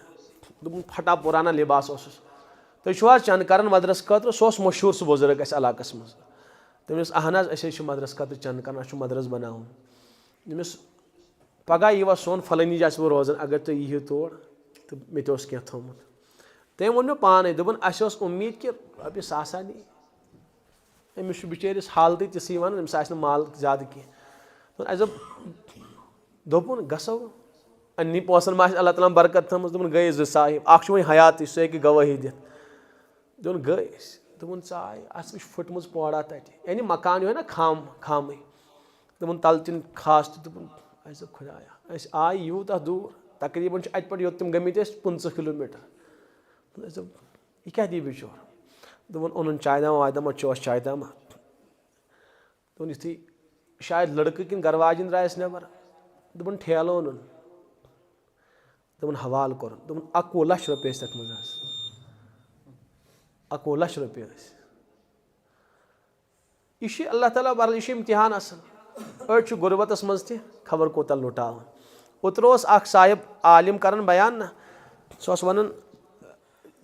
दोपन फटा पुराना लिबास तुम चंद कर मदरस खतर सह मशहूर सह बुजुर्ग अस इलाकस मज तमिस अहन अस मदरस खतर चंद कर मदरस बनावन तमिस पगह यह सोन फलानी जास वो रोजान अगर तुम यीहु तोड़ तो मे कह थोमुत तम वो मे पान दोपन अस उम्मीद कि रपि सासा नी अमिस बिचारिस हालत तिस वन अमिस माल ज्यादा कह अस दोपन गसो अन्नी पोसन मा अल्लाह ताला बरकत थमस दोपन गए जो साहिब अख वह हयात सह हेकि गवाही दित दोपन गए दोपन चाय अस वुच फुटम पौड़ा तत यानी मकान यह ना खाम खाम दोपन तल तिन खास दोपन अस खुदाया अस आय यूत दूर तकरीबन अत पे योत तम गमित 50 किलोमीटर यह क्या दी बिचोर दोपन ओन चायदामा वायदामा चोस चायदामा दोपन युथी शायद लड़के किन गरवाजिन द्रायस नबर दोपन ठेल ओन तमन हवाल कर 11 लाख रुपये तक मज 11 लाख रुपये यह अल्लाह ताला बरल यह इम्तिहान अड़ गुरबतस मज खबर कोता लुटान ओतर साहिब आलिम कर बयान ना सह वन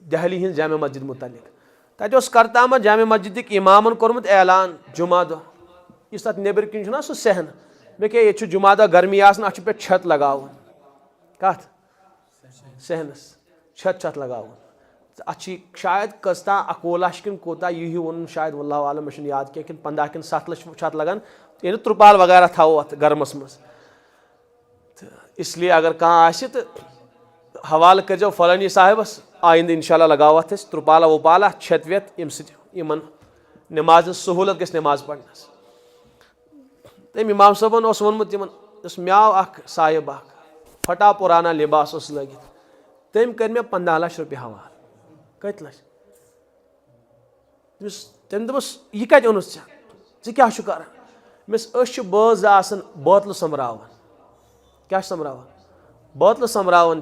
दहली हिंद जामे मस्जिद मुतलिक तत करताम जामे मस्जिद इमामन कोर्मुत ऐलान जुमा दो इस तथ नेबर किन सह सहन मे क्या ये जुमा दो गर्मी अत पे छत लगावन कत सहनस छत लगावन अत शायद कस्ता 11 लाख किन कोता यही वो शायद वल्लाह आलम मे याद क्या कि 15 कि 7 लाख छत लगान ये त्रुपाल वगैरह थो अत गर्मस मज इसलिए अगर कह तो हवाल कर फलानी साहिबस आइंद इंशाल्लाह लगाव अत त्रुपाला वुपाला छत वेत यमन नमाज सहूलत गस नमाज पढ़नस तम इमाम साहबन वोनमुत म्याव साहिब फटा पुराना लिबास लगित तम कर मे 15 लाख रुपये हवाल कत लच तम दस यह कत ओनुस क्या कर मिस बज बोतल समरावन क्या समरावन बोतल समरावन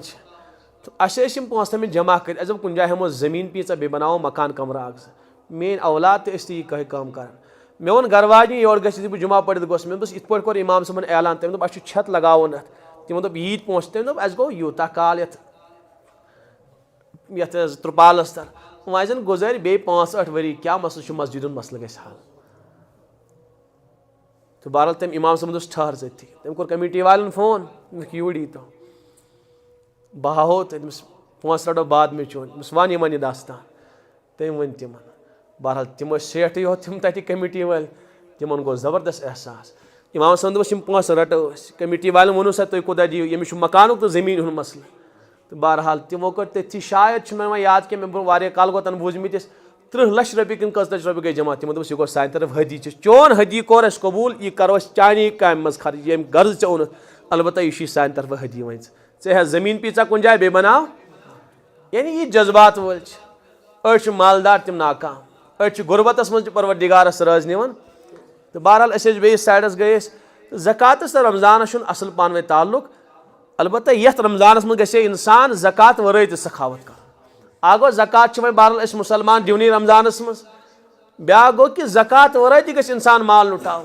तो अम पोस तमें जमा कर अस कुन जाए हमो जमीन पीचा बे बनाओ मकान कमरा मेन औलाद तो यह कम कर मे वो घर वाजन योर गह जुमा पढ़ गोस मे इत पे इमाम साहबन ऐलान तम दोप छत लगावन तमो दोप यीत पोस तम दोप अस गो यूता काल ये त्रुपालस तर वजन गुजर बे 5-8 वरी क्या मसल मस्जिद मसल गस हल तो बहरहाल तम इमाम साहब ठहर थी तम कोर कमेटी वालन फोन यूर दी तो बह हो तमिस पोस रटो बाद में चोन वन यमन दास्तान तम वन तिम बहरहाल तम सेठ यो तम तथ कमेटी वाल तिमन गो जबरदस्त एहसास इमाम साहब दोपस पोस रटो कमेटी वालन वोनू सा तुम कोता दियो यमिस मकानुक तो जमीन हुन मसल तो बहरहाल तिमो कर तथी शायद मे याद कि मे वारिया काल गो तन बूझमिस 30 लाख रुपये कि 1 लाख रुपये गई जमा तमो दोपस यह गो सान तरफ हदी चोन हदी कोर अस कबूल यह करो चानी काम मज खर्च ये गर्ज ऐ ओन अलबत्ता यह सान तरफ हदी वन हे जमीन पीचा कुन जाए बे बनाव यानी यह जज्बात वल अड़ मालदार तम नाकाम अड़ गुरबतस मज परवरदिगारस राज निवन तो बहरहाल अस बेस साइडस गए ज़कातस तो रमजानस असल पान वे ताल्लुक अलबत्ता यथ रमजानस मज गसे इंसान ज़कात वरै तो सखावत कर आ गो ज़कात वो बहरहाल मुसलमान दिवनी रमजानस मज ब्या गो कि ज़कात वरै तो गस इंसान माल लुटाव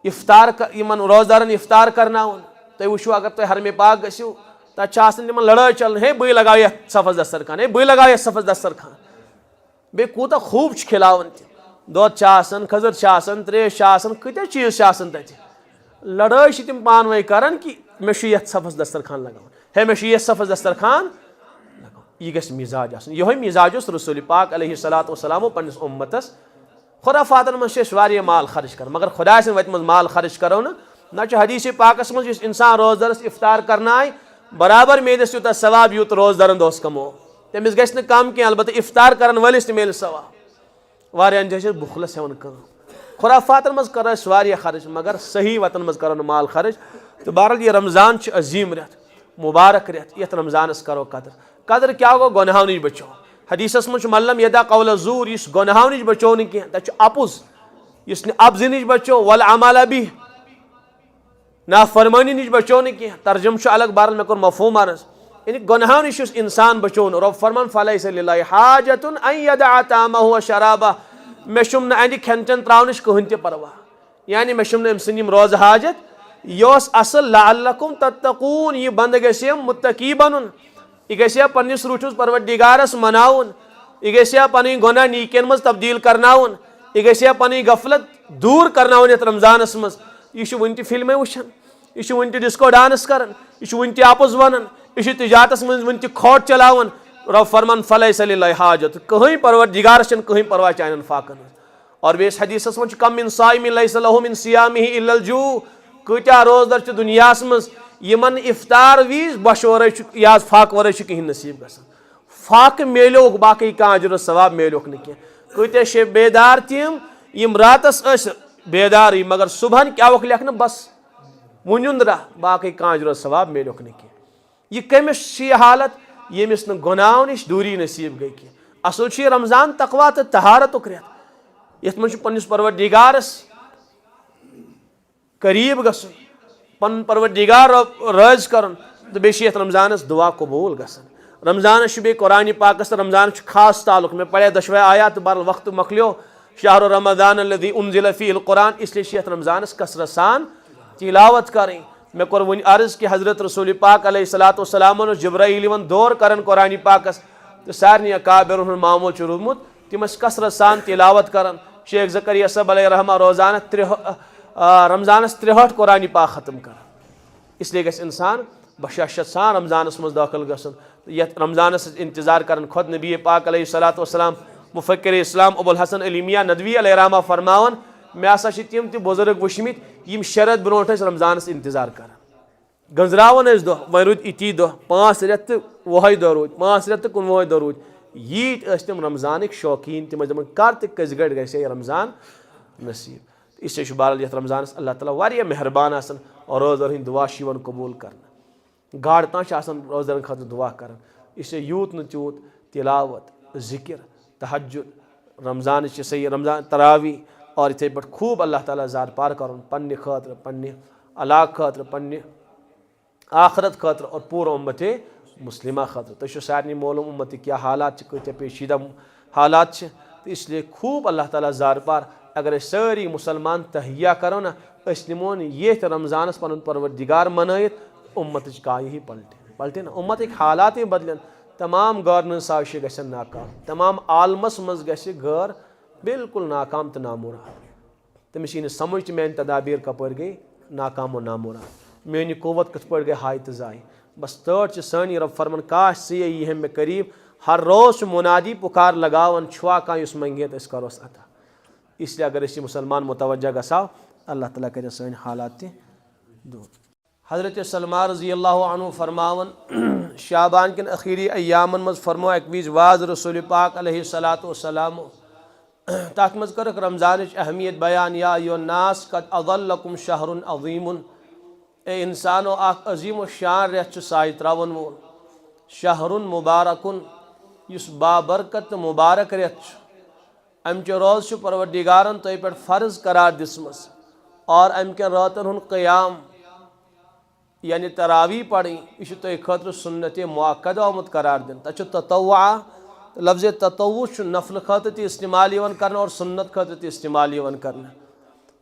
इफ्तार इन रोजदारन इफ्तार करनावन तुम वो अगर तुम हरमे पाक गो तम लड़ाई चल हे बह लगाव ये सफस दस्तरखान हे बह लगाव ये सफस दस्तरखान बे कूता खूब खिलावन दोद खजर त्रेश कत चीज तत लड़ाई तम पान वे कर कि मे ये सफस दस्तरखान लगावन हे मे ये सफस दस्तरखान यह गस मिजाज यह मिजाज रसूल पाक अलैहिस्सलातु वस्सलाम पन्निस उम्मतस खुराफातन मज माल खर्च कर मगर खुदा सन वत माल खर्च करो ना हदीस पाकस मज इंसान रोजदारस इफ्तार करना बराबर मेदस यूत सवाब यूत रोजदारन दोस कमो तमिस गि कम कह अलबत्ता इफ्तार करन वलिस मिल सवाब वारियान जैसे बुखलस हेवन कम खुराफातन मज कर खर्च मगर सही वतन मज कर माल खर्च तो बहरहाल यह रमजान अजीम रेत मुबारक रेत यथ रमजानस करो कदर क्या गो गुनाहों नश बचो हदीसस मज मल्लम यदा कौल जूर इस गुनाहों नश बचो न कह तक अपुज इस अब्ज नश बचो वल अमल भी नाफरमानी नश बचो न कह तर्जुम अलग बहरहाल मे कोर मफहूम अर्ज यानी गुनाहों नश इंसान बचो रब फरमान फलैस लिल्लाहि हाजतुन अन यदअ तामहु व शराबह मे छुम न अंदि खेन चेन त्रावनच कहन ते परवाह यानी मे छुम न अम सन्द रोज हाजत यह असल लअल्लकुम तत्तकून यह बंद गसे मुत्तकी बनन यह गसे पन्निस रूठुस परवरदिगारस मनाउन यह गसे पन गुनाह नीकन मज तब्दील करनाउन यह गसे पन गफलत दूर करनाउन यथ रमजानस मज यह वन त फिल्में वुछन यह वन त डिस्को डांस करन यह वन त अपुज वनन यह तिजारतस मज वन त खोट चलावन रब फरमान फलैस लिल्लाहि हाजत कहीं परवरदिगारस कहीं परवाह चानन फाकन और बेस हदीसस मज कम मिन साइमिन लैस लहु मिन सियामिहि इल्लल जू कत्या रोजदार दुनियास मज यमन इफ्तार वीज बश वर या फाक वर कहीं नसीब ग फाक मेलोक बाकी कह अजर सवाब मेलोक न कत्या शे बेदार तम यम रातस बेदार मगर सुबह क्या लेखन बस वुनुंदरा बाकी कह अजर सवाब मेलोक न यह कमिस हालत यमिस न गुनाहों नश दूरी नसीब गई कह असल रमजान तकवा तो तहारतुक रेत यथ मज पन्निस परवरदिगारस करीब गसन पन परवरदिगार राज करन तो बेशि रमजानस दुआ कबूल गसन। रमजानस बे कुरान पाकस रमजान खास ताल्लुक। मैं पढ़े दशवे आयात तो बर वक्त मकलियो शहर रमजान लदी उनजिल फीहिल कुरान, इसलिए शेत रमजानस कसरत सान तिलावत करें। मैं कोर वन अर्ज कि हजरत रसूल पाक अलैहिस्सलाम जिब्राइल दौर करन कुरान पाकस तो सारनी अकाबिर मामूल रूदमुत तम कसरत सान तिलावत करन। शेख ज़करिया साहब अलैहिर्रहमा रोजाना रमजानस 63 कुरान पाक खत्म कर। इसलिए गस इंसान बशशत सान रमजानस मज दाखिल गसन। ये रमजानस इंतजार कर खुद नबी पाक अलैहिस्सलाम मुफक्किर इस्लाम अबुल हसन अली मियां नदवी अलैहिर्रहमा फरमावन मे हसा तिम त बुजुर्ग वुचमित यम शरद ब्रोट रमजानस इंतजार कर गंजरावन दह वन रूद इती दह 5 रेत तो 10 दह रूद 5 रेत तो 19 दह रूद यीट तम रमजान शौकीन तम कर तो कस गड़ ग रमजान नसीब। इससे बहरहाल ये रमजानस अल्लाह ताला वारिया मेहरबान आसन और रोज़र हिंद दुआ कबूल कर गाड़ तान रोज़र खत दुआ कर। इससे यूत न चूत तिलावत ज़िक्र तहज्जुद रमजान सही रमजान तरावी और इथे पे खूब अल्लाह ताला ज़ार पार कर पन्ने खतर पन्ने अलाक खतर पन्ने आखरत खतर और पूरा उम्मत मुस्लिमा खतर। तो सारे मालूम उम्मत क्या हालात कत पेशीदा हालात। तो इसलिए खूब अल्लाह ताला ज़ार पार अगर सारी मुसलमान तहिया करो ना नमोन ये रमजानस पन परवरदिगार मनयत उम्मत काय ही पलटे ना उम्मत हालात बदलन। तमाम गवर्नर साजिश गसन नाकाम, तमाम आलमस मज गस गैर बिल्कुल नाकाम तो नामुराद। तमिस यी समझ मेन तदाबीर कपर गई नाकाम व नामुराद मेरी कुव्वत कथ पे गई हाय तो जाय। बस तर्च सानी रब फरमान काश से यी हम मे करीब हर रोज मुनादी पुकार लगावन छुआ कह मंगित करोस अता। इसलिए अगर इस मुसलमान मुतवज्जा गसाव अल्लाह ताला कर सन हालात दूर। हज़रत सलमान रज़ी अल्लाह अन्हु फरमावन शाबान किन अखीरी अयामन मज फरमो एक वीज वाज रसूल पाक अलैहिस्सलातु वस्सलाम तथ मज कर रमजान अहमियत बयान या नास कद अज़ल्लकुम शहरुन अज़ीमुन ए इंसानो आख अजीम शान रेत साय त्रावन वोल शहरुन मुबारकुन युस बाबरकत मुबारक रेत अमच रोज परवरदिगारन तय पे फ़र्ज करार दिसमस और अमकन रातन हुन क़याम यानी तरावी पढ़ी यह तय खतर सुन्नत मुअक्कदा आमुत करार दिन। तह ततव्वुआ लफ्ज़ ततव्वु नफल खतर त इस्तेमाल कर और सुन्नत खतर त इस्तेमाल कर।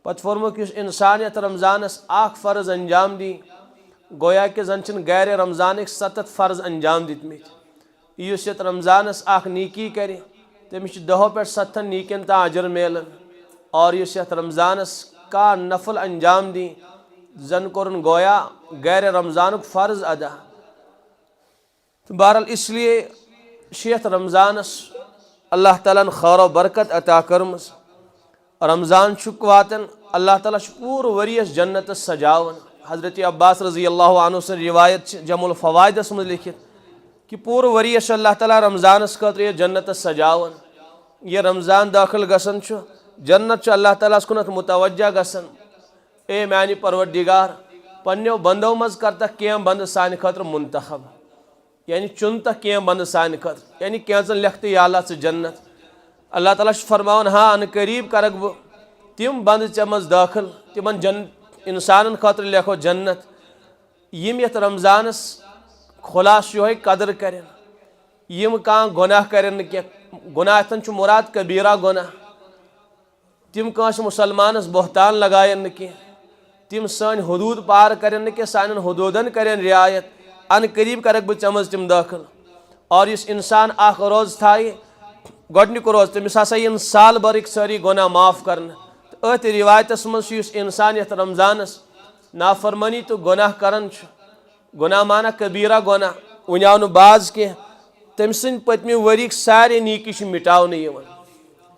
पत फरमो कि इंसान यथ रमजानस आख फ़र्ज अंजाम दी गोया कि जन गैर रमजान 7 फ़र्ज अंजाम दितमित। इस यथ रमजानस आख नीकी करे तमिस 10 पे 7 नीकन ता अजर मेलन। और इस यथ रमजानस का नफल अंजाम दी जन कोरन गोया गैर रमजान फ़र्ज अदा। तो बहरहाल इसलिए शेत रमजानस अल्लाह ताला खैर बरकत अता करमस। रमजान वातन अल्लाह ताला पूर वरियस जन्नत सजावन। हज़रत अब्बास रज़ी अल्लाह अन्हु से रिवायत जमुल फ़वाइदस में लिखित कि पूर वरियस अल्लाह ताला रमजानस खतर ये जन्नत सजावन। ये रमजान दाखिल गसन जन्नत अल्लाह ताला कुनत मुतवज्जा गसन। ए मानी परवरदिगार पन्नो बंदों मज करता क्या बंद सान खतर मुंतखब यानी चुनता क्या बंद सान खतर यानी क्या लिखते या से जन्नत। अल्लाह ताला फरमावन हाँ अन करीब करक बह तिम बंद चे मज दाखिल तिमन इंसान खतर लेखो जन्नत यम यथ रमजानस खुलास यो कदर करें यम कह गुनाह करें क्या गुनाह तन मुराद कबीरा गुनाह तिम कस मुसलमानस बहतान लगायन कह तिम सान हदूद पार करें कि सान हदूदन करें रियायत अन करीब करक बह चमज तिम दाखिल। और इस इंसान आख रोज थाए गोडनिक रोज तमिस हसा इन साल भरिक सारी गुनाह माफ कर। अत रिवायतस मज इंसान यथ रमजानस नाफरमानी तो गुनाह करन गुनाह माना कबीरा गुनाह वन आव न बाज कह तम सद पत्म वरिक सारे नीकी मिटावन।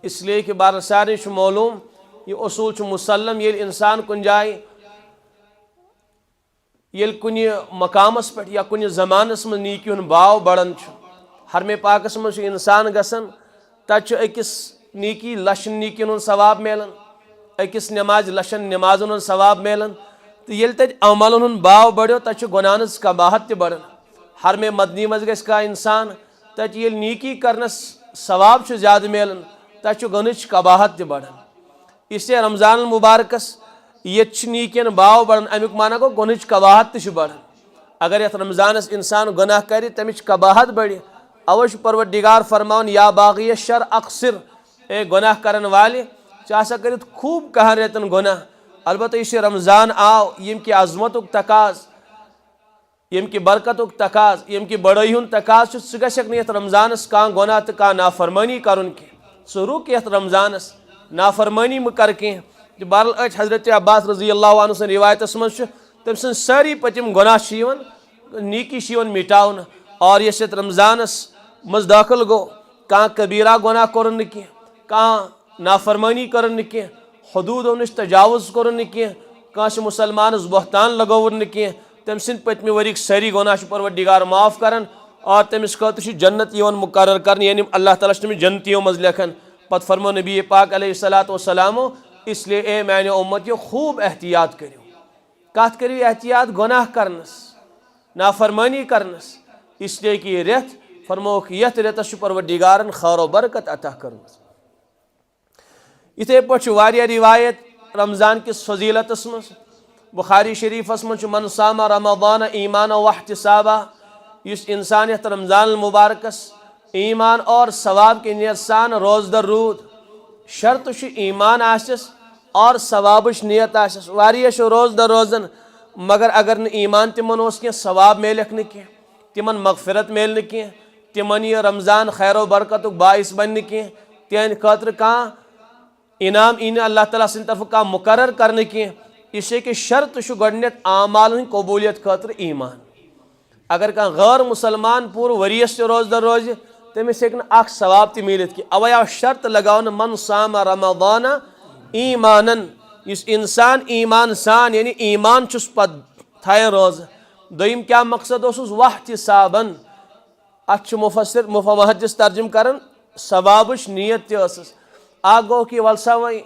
इसलिए कि बार सारे मालूम ये उसूल मुसल्लम ये इंसान कुन जाए ये कुन मकामस पे या कुन ज़मानस में नीकी बाव बढ़न हरमे पाकस मज इंसान गसन तक अकिस नीकी लशन नीकिन सवाब मिलन अकिस नमाज लशन नमाजन सवाब मिलन। तो ये तत अमलन बाव बढ़ो तक गुनाहन कबाहत बढ़न। हरमे मदनी मज ग इंसान तत ये नीकी करनस सवाब ज़्यादा मिलन तक गुनच कबाहत बढ़न। इससे रमजान मुबारकस ये नीकिन बाव बढ़न अमुक माना गो गुनच कबाहत बढ़न। अगर यथ रमजानस इंसान गुनाह करे तमिच कबाहत बढ़े। अवश परवरदिगार फरमान या बागी शर अक्सर, ए गुनाह करन वाले चासा करित खूब कह रेतन गुनाह। अलबत्त यह रमजान आव यम की अजमतुक तकाज, यम की बरकतुक तकाज, यम की बड़ई हुन तकाज सह गछक यथ रमजानस कह गुनाह तो कह नाफरमानी करन कह। सह रुक यथ रमजानस, नाफरमानी म कर कह। बहरल अच हजरत अब्बास रजी अल्लाह अन्हु सन रिवायतस मज तम सन सारी पतिम गुनाह नीकी मिटावन। और यस रमजानस मज दाखिल गो कह कबीरा गुनाह कोर न कह, कह नाफरमानी कर न कह, हदूदो नश तजावुज कोर न कह, कह मुसलमानस बहतान लगोर न कह। तम सिंद पतमे वरिक सारी गुनाह परवरदिगार माफ करन और तमिस खतर जन्नत मुकर्रर कर, यानी अल्लाह ताला तमिस जन्नतियों मज लेखन। पत फरमो नबी पाक अलैहिस्सलातु वस्सलामो, इसलिए ए मैंने उम्मतियों खूब एहतियात करो, कत करो एहतियात गुनाह करनस, नाफरमानी करनस, इसलिए कि ये रेत फरमोक यथ रेतस परवरदिगारन खैर बरकत अता कर। इथे पे वारिया रिवायत रमजान किस फजीलतस मज। बुखारी शरीफस मज मन सामा रमदान ईमान वहतिसाबा, इस इंसान यथ रमजान मुबारकस ईमान और सवाब के नियत सान रोज दर रूद, शर्त ईमान आसिस और सवाबश नियत आसिस। वारिया रोज दर रोजन, मगर अगर न ईमान तिमन ओस कह सवाब मेलक न कह, तिमन मगफिरत मेल न कह, तिमन यह रमजान खैर बरकतुक बाइस बन न कह, तिहंद खतर कह इनाम इन अल्लाह ताला सिंद तरफ कह मुकर्रर कर कह। इससे कि शर्त गडनेथ आमाल कबूलियत खतर ईमान। अगर कह गैर मुसलमान पूर वरियस रोज दर रोज तमिस हेक अख सवाब त मिलित कि अवै आव शर्त लगावन मन सामा रमदान ईमानन, इस इंसान ईमान सान यानी ईमान चुस पद थाय रोज। दोयम क्या मकसद ओसुस वहतिसाबन, अच मुफसर मुहद्दिस तर्जुम करन सवाबश नियत तस। आ गो कि वलसा वही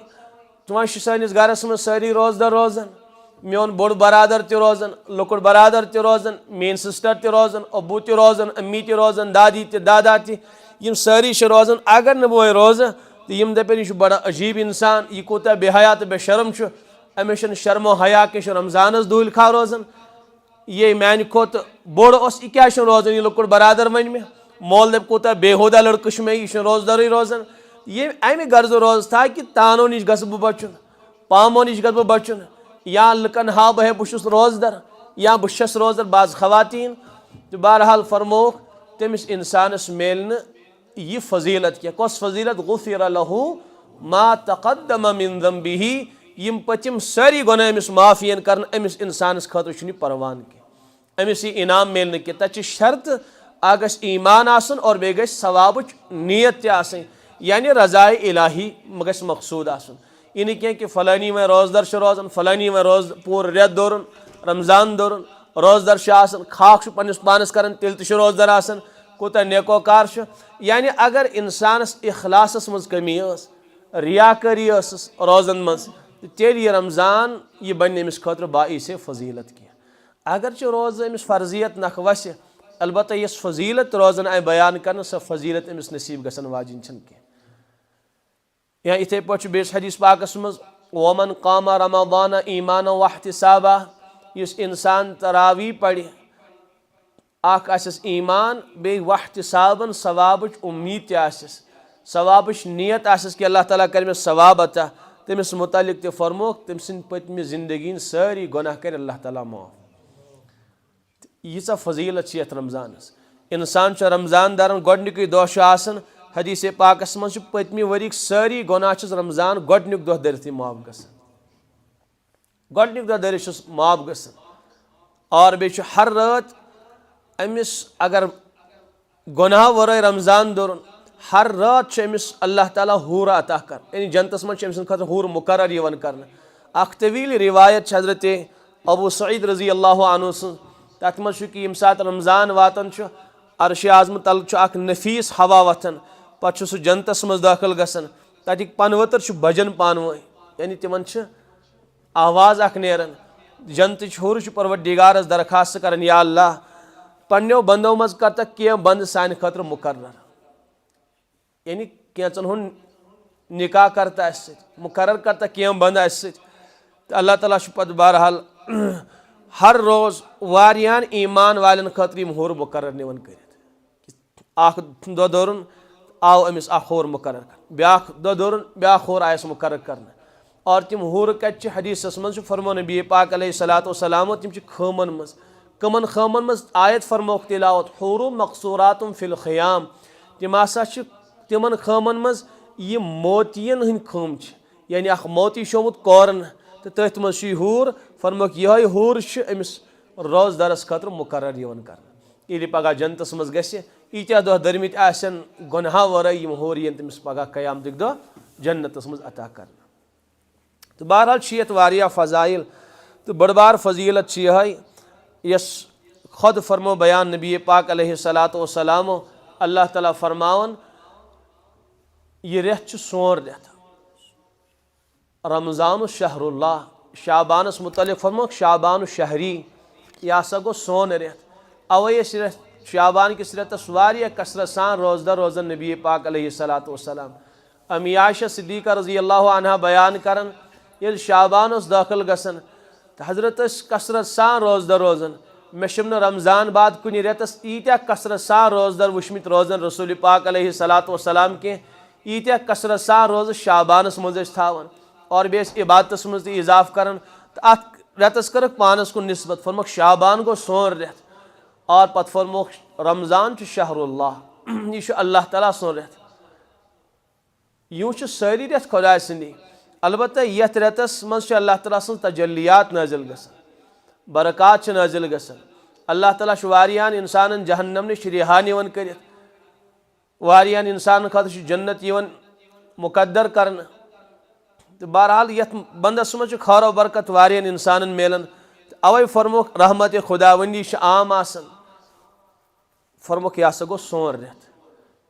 तुम सैनिस गरस में सारी रोज दर रोजन, मोन बोड़ बरादर त रोजन, लुकुड़ बरादर त रोजन, मेन सिस्टर त रोजन, अबू त रोजन, अम्मी त रोजन, दादी त दादा त यम सारी रोजन। अगर न वो रोज तो यम दपन यह बड़ा अजीब इंसान, यह कूता बेहया तो बेशरम अमिस शर्मो हया के रमजानस दूल खा रोजन। ये मान खोत बोड़ यह क्या रोजन, यह लुकुड़ बरादर वन मे मोल दप कूता बेहुदा लड़क मे यह रोजदार रोजन। ये अमि गर्ज रोज था कि तानो नश गस बह बचुन, पामो नश गस बह बचुन, या लुकन हा बह बहुत रोजदर या बहुत रोजदर बाज खवातीन। तो बहरहाल फरमोक तमिस इंसानस मेल न यह फजीलत क्या, कस फजीलत गुफिर लहू मा तक़द्दम मिन ज़म्बिही, यम पतिम सारी गुनाह अमिस माफियन कर अमिस इंसानस खतर परवान कह, अमिस यह इनाम मेल कह। तत शर्त आ गस ईमान आसन और बे गस सवाबुच नियत आसन, यानी रज़ाए इलाही गस मकसूद आसन। यह न कह कि फलानी में रोजदर रोजन, फलानी में रोज पूर रेत दोरन रमजान दोरन रोजदर आसन, खाक पन्निस पानस करन तिल त रोजदर आसन, कूता नेकोकार। यानी अगर इंसानस इखलासस मज कमी रियाकारी रोजन मज, तेल यह रमजान यह बन अमिस खतर बाइस फजीलत कह। अगर रोज अमिस फर्जियत नख वस, अलबत्ता यस फजीलत रोजन आय बयान कर सह फजीलत अमिस नसीब गसन वाजिन कह। या इथे पे बेस हदीस पाकस मज वमन कामा रमदान ईमान वहतिसाबा, इस इंसान तरावी पढ़ अख आसिस ईमान बे वहतिसाबन सवाबच उम्मीद तसिस, सवाबच नियत आसिस कि अल्लाह ताला कर मे सवाब अता। तमिस मुतालिक ते फरमोक तम सिंद पतमी जिंदगी सारी गुनाह कर अल्लाह ताला माफ। यीचा फजीलत यथ रमजानस, इंसान रमजान दारन गोडनिक दोह आसन। हदीस पाकस मज पतमी वरिक सारी गुनाह रमजान गोडनिक दोह दरित माफ गसन, गोडनिक दोह दरित माफ गसन। और बे हर रात अमिस अगर गुनाह वराय रमजान दोरन हर रात अमिस अल्लाह ताला हूर अता कर, यानी जन्नतस मज अमिस खतर हूर मुकर्रर यवन करन। अख तवील रिवायत हजरत अबू सईद रजी अल्लाह अन्हु सं, तथ मज कि यम सात रमजान वातन अर्श आजम तल अख नफीस हवा वथन, पे सह जन्नतस मज दाखिल गसन। तक पनवतर भजन पानवे, यानी तिमन आवाज अख नेरन, जन्नत हूर परवरदिगारस दरखास्त करन या अल्लाह पन्नो बंदों मज कर तक कह बंद सान खतर मुकर्रर, यानी कैचन हुन निकाह करता मुकर्रर करता कह बंद अल्लाह ताला पत बहरहाल हर रोज़ वारियान ईमान वालन खतर यम हुर मुकर्रर निवन करित अख दो दोरुन आव अमिस अख हुर मुकर्रर कर ब्याख दो दोरुन ब्याख हुर आयस मुकर्रर करना और तिम हुर कत हदीसस मज फरमो नबी पाक अलैहिस्सलातु वस्सलाम तिम खामन मज कमन खामन मज आयत फरमोक तिलावत हुरु मकसूरातुम फिल खयाम तिम आसा तिमन खामन मज ये मोतियन हंद खाम यानी अख मोती शोमुत कौरन तो तथ मज हूर फरमोक यह हूर अमिस रोजदारस खतर मुकर्रर यवन कर ये पगह जन्नतस मज गस्य ईत्या दह दरमित आसन गुनाह वरै यम हूर यन तमिस पगह क़यामतुक दह जन्नतस मज अता कर। तो बहरहाल यत वारिया फ़ज़ाइल तो बड़बार फजीलत यह यस खुद फरमो बयान नबी पाक अलैहिस्सलातु वस्सलाम अल्लाह ताला फरमावन ये रेत सोन रेत रमज़ान शहरुल्लाह शाबानस मुतलिक फरमो शाबान शहरी यह हसा गो सोन रेत अवे रेत शाबान किस रेतस वारिया कसरत सान रोज़दर रोज़न नबी पाक अलैहिस्सलातु वस्सलाम अम्मी आयशा सिद्दीक़ा रज़ी अल्लाहु अन्हा बयान करन ये शाबान दाखिल गसन तो हजरत कसरत सान रोज़दर रोज़न मे रमज़ान बाद कुन रेतस ईत्या कसरत सान रोज़दर वुचमित रोज़न रसूल पाक अलैहिस्सलातु वस्सलाम के ईत्या कसरत सान रोज़ शाबानस मज थावन और बेस इबादतस मज इजाफ करन तो अत रेतस कर पानस कुन निस्बत फरमोक शाबान गो सोन रेत और पत फरमोक रमज़ान शहरुल्लाह यह अल्लाह ताला सोन रेत यूँ सारी रेत खुदा सदी अलबत्ता यथ रेतस मज अल्लाह ताला सं तजल्लियात नाजिल गसन बरकात नाजिल गसन अल्लाह ताला वारियान इंसान जहन्नम निश रिहा निवन कर वारियान इंसान खतर जन्नत यवन मुकद्दर करन तो बहरहाल यथ बंदस मज खैर बरकत वारियान इंसान मिलन अवे फरमोक रहमत खुदावंदी आम आसन फरमोक यह हसा गो सोन रेत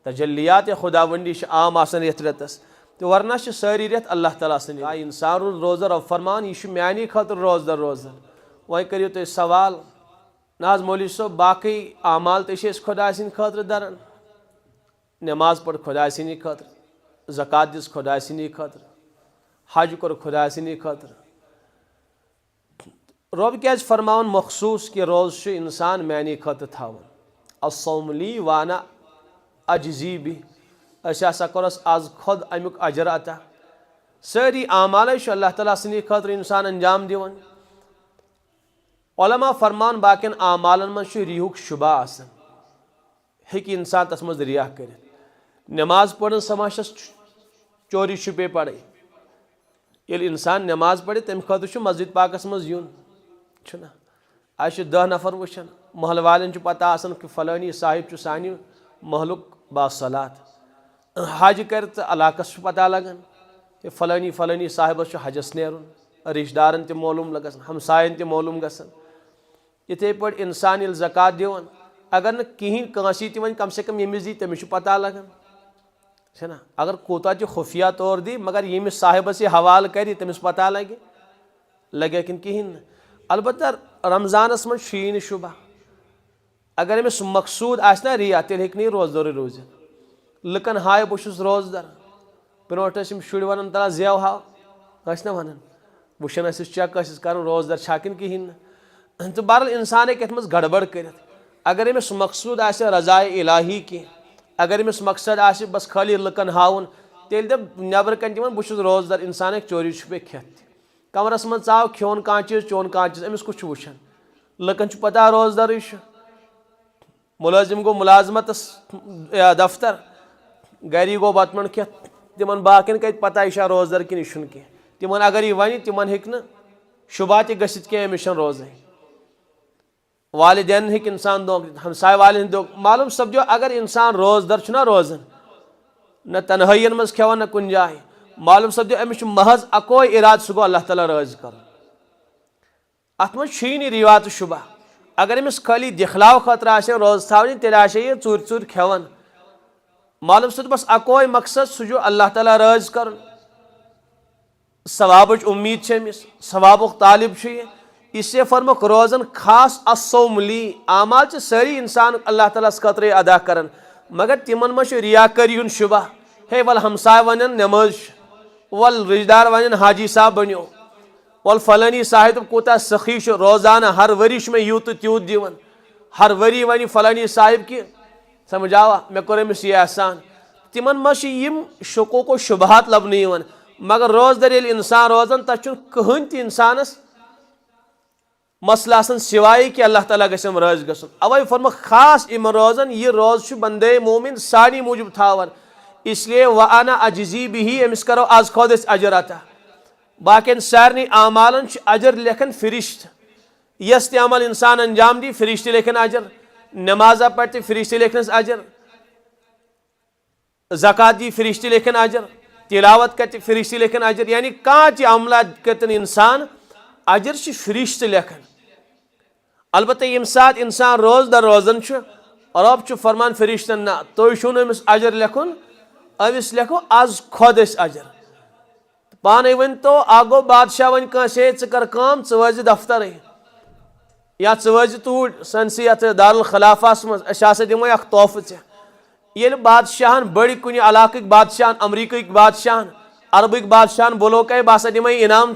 तजल्लियात खुदावंदी आम आसन यथ रेतस तो वरना सारी रेत अल्लाह ताला सनी इंसान रोज़र अब फरमान यह मानी खतर रोज़दर रोज़न वह करियो तुम सवाल नाज मौलवी सोब बाकी आमाल तो खुदा सिंद खतर दरन नमाज पढ़ खुदा सिंद खतर ज़कात दिस खुदा सिंद खतर हज कर खुदा सिंद खतर रब क्या फरमान मखसूस कि रोज़ इंसान मानी खतर थावन अस्सौमली वाना अजजी भी असा करस आज खुद अमुक अजर अता सारी आमाल अल्लाह ताला सनी खतर इंसान अंजाम दिवन उलमा फरमान बाकिन आमालन मज रिहुक शुबा आसन हेकि इंसान तस मज रिया कर नमाज पढ़न समाशस चोरी छुपे पड़े ये इंसान नमाज पढ़े तम खतर मस्जिद पाकस मज यून आज 10 नफर वुचन महल वालन पता आसन कि फलानी साहिब सानि महलुक बासलात हज कर तो इलाकस पता लगन फलानी फलानी साहिबस हजस नेरुन रिश्तेदारन ते मालूम लगन हमसायन ते मालूम गसन इथे पे इंसान ये ज़कात दिवन अगर न कहीं कंसी ती वन कम से कम यमिस दी तमिस पता लगन है ना अगर कोता खुफिया तौर दी मगर यमिस साहिबस हवाल कर तमिस पता लगे कि कहीं अलबत्ता रमज़ानस मज शीन शुबा अगर अमिस मकसूद आसना रिया तेल हेक रोज़दर रोज लुकन हाय बहुत रोज़दर ब्रोट शुर वन तला जेव हाव ना वन वुचन चेक कर रोज़दर छा कि कहीं तो बहरहाल इंसान हे मज गड़बड़ कर अगर अमिस मकसूद आसे रज़ाए इलाही की अगर अमिस मकसद आसे बस खाली लुकन हावन तेल दप नबर कन दिवन बहुत रोज़दर इंसान चोरी छुपे खेत कमरस मज चाव खोन कह चीज चोन कह चीज अमिस कुछ वुचन लुकन पता रोज़दर मुलाजिम गो मुलाजमत दफ्तर गरी गो बतमन खेत तिमन बाकिन कत पता यह रोज़दर कि यह कह तिमन अगर यह वन तिमन हेक शुबा गसित कह अमिस रोज़ वालिदैन हेक इंसान दोख हमसाय वाले दोख मालूम सपदो अगर इंसान रोज़दर छुना रोज़न न तनहाइन मज खेवान न कुन जाए मालूम सपदो अमिस महज अको इराद सह गो अल्लाह ताला राज़ कर अत मज रिवात शुबा अगर अमिस खाली दिखलाव खतर आसे रोज़ थावनी तेल आसे यह चूर चूर खेवान मालूम सद बस अको मकसद सह अल्लाह ताला राज़ कर सवाबच उम्मीद अमिस सवाबुक तालिब इससे फरमुक रोज़न खास अस्सौमली आमाल सारी इंसान अल्लाह ताला खतर अदा कर मगर तिमन मज रियाकर युन शुबा हे वल हमसाय वन नमाज वल रिश्तेदार वन हाजी साहब बनो वल फलानी साहिब कोता सखी रोजाना हर वरी मे यूत त्यूत दिवन हर वरी वन फलानी साहिब कि समझ आवा मे कोर अमिस यह एहसान तिमन मज शुकूक शुबहात लबन मगर रोजदर ये इंसान रोजान तथ कहन त इंसानस मसला सिवाय कि अल्लाह ताला गम राज गसन अवै फर्म खास इम रोजन यह रोज बंदे मोमिन सानी मूजूब थावन इसलिए व अना अजजी बिही अमिस करो आज खुद अजर अता बाकिन सारनी आमालन अजर लेखन फिरिश्त यस ते अमल इंसान अंजाम दी फिरिश्त लेखन अजर नमाजा पढ़ते फिरिश्त लेखन अजर ज़कात दी फिरिश्त लेखन अजर तिलावत करते फिरिश्त लेखन अजर यानी कह अमला करतन इंसान अजर फिरिश्त लेखन अलबत्ता यम सात इंसान रोज दर रोजन रब फरमान फिरिश्तन ना तुम अमिस अजर लेखुन अमिस लेखो आज खुद अजर पाने वन तो आगो बादशाह वन कंसे कर काम वज दफ्तर या वज तूर सनस ये दारुल खिलाफास मज दिमो अख तोहफे ये बादशाहन बड़ी कुन इलाक बादशाहन अमरीक बादशाहन अरबिक बादशाहन बोलोक बह दिम इनाम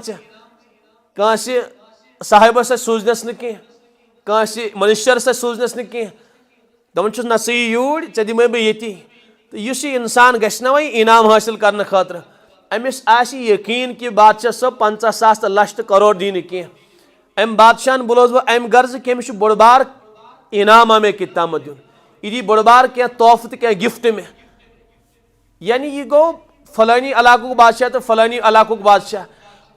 कंस साहिबस सूजनस न कंस मिनिस्टरस सूजनस न दपन नस यूर ऐ दिम बह ये तो इस इंसान गना वही इनाम हासिल करने खतर अमिस यकीन कि बादशाह सब 50,000 तो लक्ष करोड़ दीन कह अम बादशाहन बुलोस बह अम गर्ज कि अमिस बोड़ बार इनाम मे किताम दिन यह बोड़ बार क्या तोहफ तो क्या गिफ्ट में यानी यह गो फलानी इलाकुक बादशाह तो फलानी इलाकुक बादशाह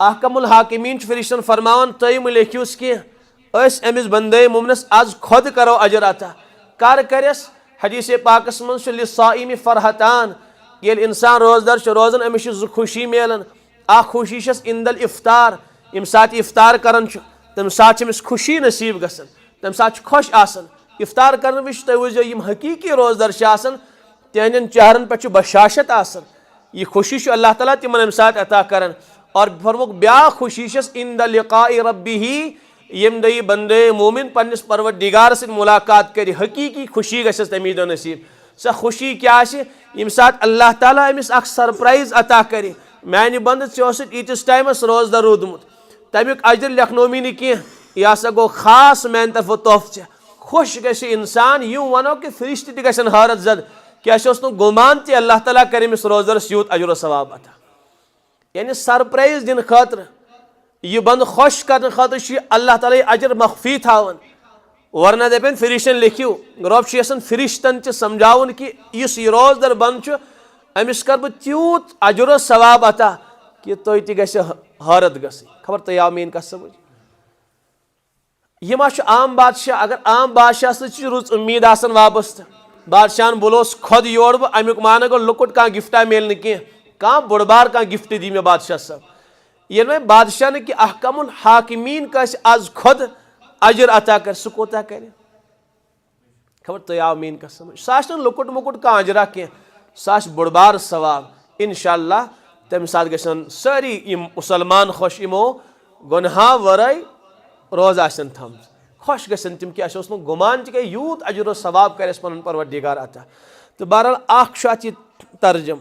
अहकमुल हाकिमीन फिरिश्तन फरमान तुम लेखियोस कह अमिस बंदे मुमनस आज खुद करो अजर अता कर करस हदीस पाकस मज़ फरहतान ये इंसान रोजदर रोजन अमिस खुशी मिलान आ खुशी इंदल इफ्तार यम सात इफ्तार करान तम सात खुशी नसीब गसन तम सात खुश आसन इफ्तार कर विश तुम वो यम हकीकी रोजदर तहन चेहरन पे बशाशत आसन यह खुशी अल्लाह ताला तिमन अम सात अता करान और फरमुक ब्या खुशी इंद लिक़ाइ रब्बिही यम दई बंदे मोमिन पन्निस परवरदिगार से मुलाकात कर हकीकी खुशी गसस तमी दो नसीब स खुशी क्या यम सात अल्लाह ताला अमिस अख सरप्राइज अता कर मानि बंद ईतिस टाइमस रोजदर रूदमुत तमिक अजर लेखनोमी न कह यह हसा गो खास मान तरफ तोहफ खुश गि इंसान यूं वनो कि फरिश्त त गन हारत जद क्या गुमान ते अल्लाह ताला कर अमिस रोजदरस यूत अजर सवाब अता यानी सरप्राइज दिन खतर यह बंद खुश कर खतर अल्लाह ताला अजर मखफी थावन वरना दपन फिरिश्तन लिखियो रब फिरिश्तन त समझावन कि इस रोजदर बंद अमिस कर बह त्यूत अजर सवाब अता कि तुम त हारत गई खबर तुम आव मेन कस समझ यह आम बादशाह अगर आम बादशाह सच रुच उम्मीद आसन वाबस्त बादशाहन बोलोस खुद योर बह अमुक मान गो लुकुट कह गिफ्टा मिल कह बोड़ बार कह गिफ्ट दी मे बादशाह सब ये मे बादशाह ने कि अहकमुल हाकिमीन कस आज खुद अजर अता कर सह कोता कर खबर तुम आव मेन कस समझ सह लुकुट मुकुट कह अजरा कह सह बोड़ बार सवाब इंशाअल्लाह तम सात गन सारी मुसलमान खुश इमो गुनहा वराई रोज आसन थम खुश गन तम कि गुमान कि यूत अजर सवाब कर पन परवरदिगार अता तो बहरहाल अख तर्जम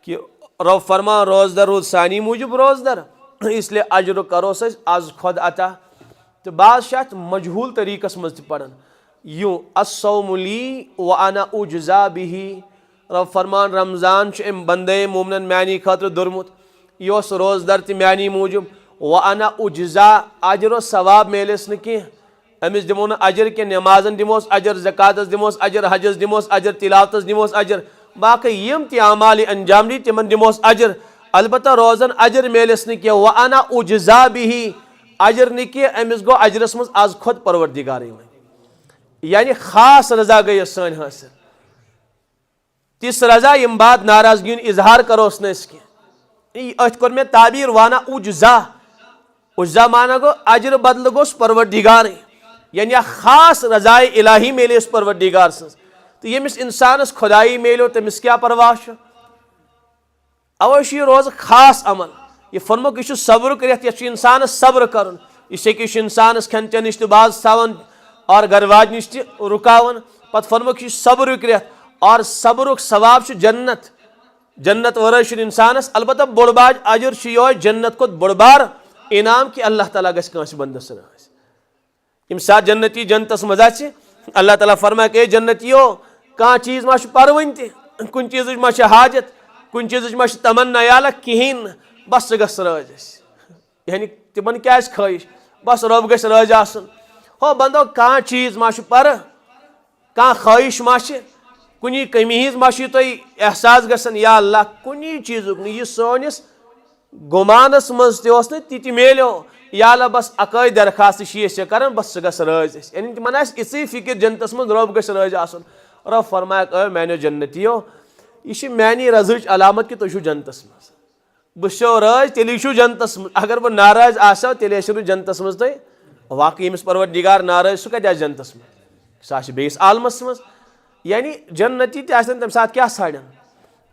कि रब फरमा रोजदर रोज सानी मूजूब रोजदर इसलिए अजर करो आज खुद अता तो बादशाह मजहूल तरीकस मज पढ़न यूं अस्सौमुली व अना उजजा बिही रब फरमान रमज़ान अम बंदे मोमन मानी खतर दुरमुत यह रोजदर त मानी मूजूब व अना उजजा अजर सवाब मिलस न कह अमिस दिमो न अजर के नमाजन दिमोस अजर ज़कातस दिमोस अजर हजस दिमोस अजर तिलावतस दिमोस अजर बाकी यम त आमाल अंजाम दी तिमन दिमोस अजर अलबत्ता रोजन अजर मिलस न कह व अना उजजा बिही अजर न कह अमिस गो अजरस मज आज खुद परवरदिगार यानी खास रजा गई सन हासिल तिस रजा यम बात नाराजगी इजहार करोस न अथ कोर मे ताबीर वाना उजजा उजजा माना गो अजर बदल गोस परवरदिगार यानी खास रजाए इलाही मिले उस परवरदिगार सज तो यमिस इंसानस खुदाई मिलो तमिस क्या परवाह अवश्य रोज खास अमल यह फरमुक यह सब्र कर इंसान सब्र कर यह इंसानस खन चन नश बाज थवन और गरवाज नश रुकावन पत फरमुक यह सब्र कर और सब्रुक सवाब जन्नत जन्नत वर इंसानस अलबत्ता बोड़ बाज अजर यो जन्नत को बोड़ बार इनाम कि अल्लाह ताला गस कांस बंदस राज यम सात जन्नती जन्नतस मज आछे अल्लाह ताला फरमाए कि जन्नतियो कह चीज मा परवन त कुन चीज मा हाजत कुन चीज मा तमन्ना याला कहें बस गस राज यानी तिमन क्या ख्वाहिश बस रब गस राज आसन हो बंदो कह चीज मा पर कह ख्वाहिश मा कुनी कमी हिज मा तुम एहसास गसन या अल्लाह कुनी चीजुक यह सोनिस गुमानस मज ती मेलो या अल्लाह बस अकै दरखास्त कर बस सह गस राज यानी तिमन इसी फिक्र जन्नतस मज रब गस राज आसन रब फरमाए मैनो जन्नतियो यह मानी रजच अलामत कि तुम जन्नतस मज बो राज तेल जन्नतस मज अगर बह नाराज आसो तेल जन्नतस मज तुम वाकई यमिस परवरदिगार नाराज सह कत जन्नतस मज सह बेस आलमस मज यानी जन्नती तम सात क्या साड़न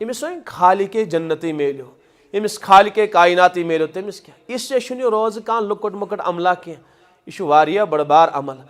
यमिस वो खालिक जन्नत मेलो यमिस खालिक कायनात मेलो तमिस क्या इससे रोज कह लुकट मुकट अमला कह यह बड़ बार अमल।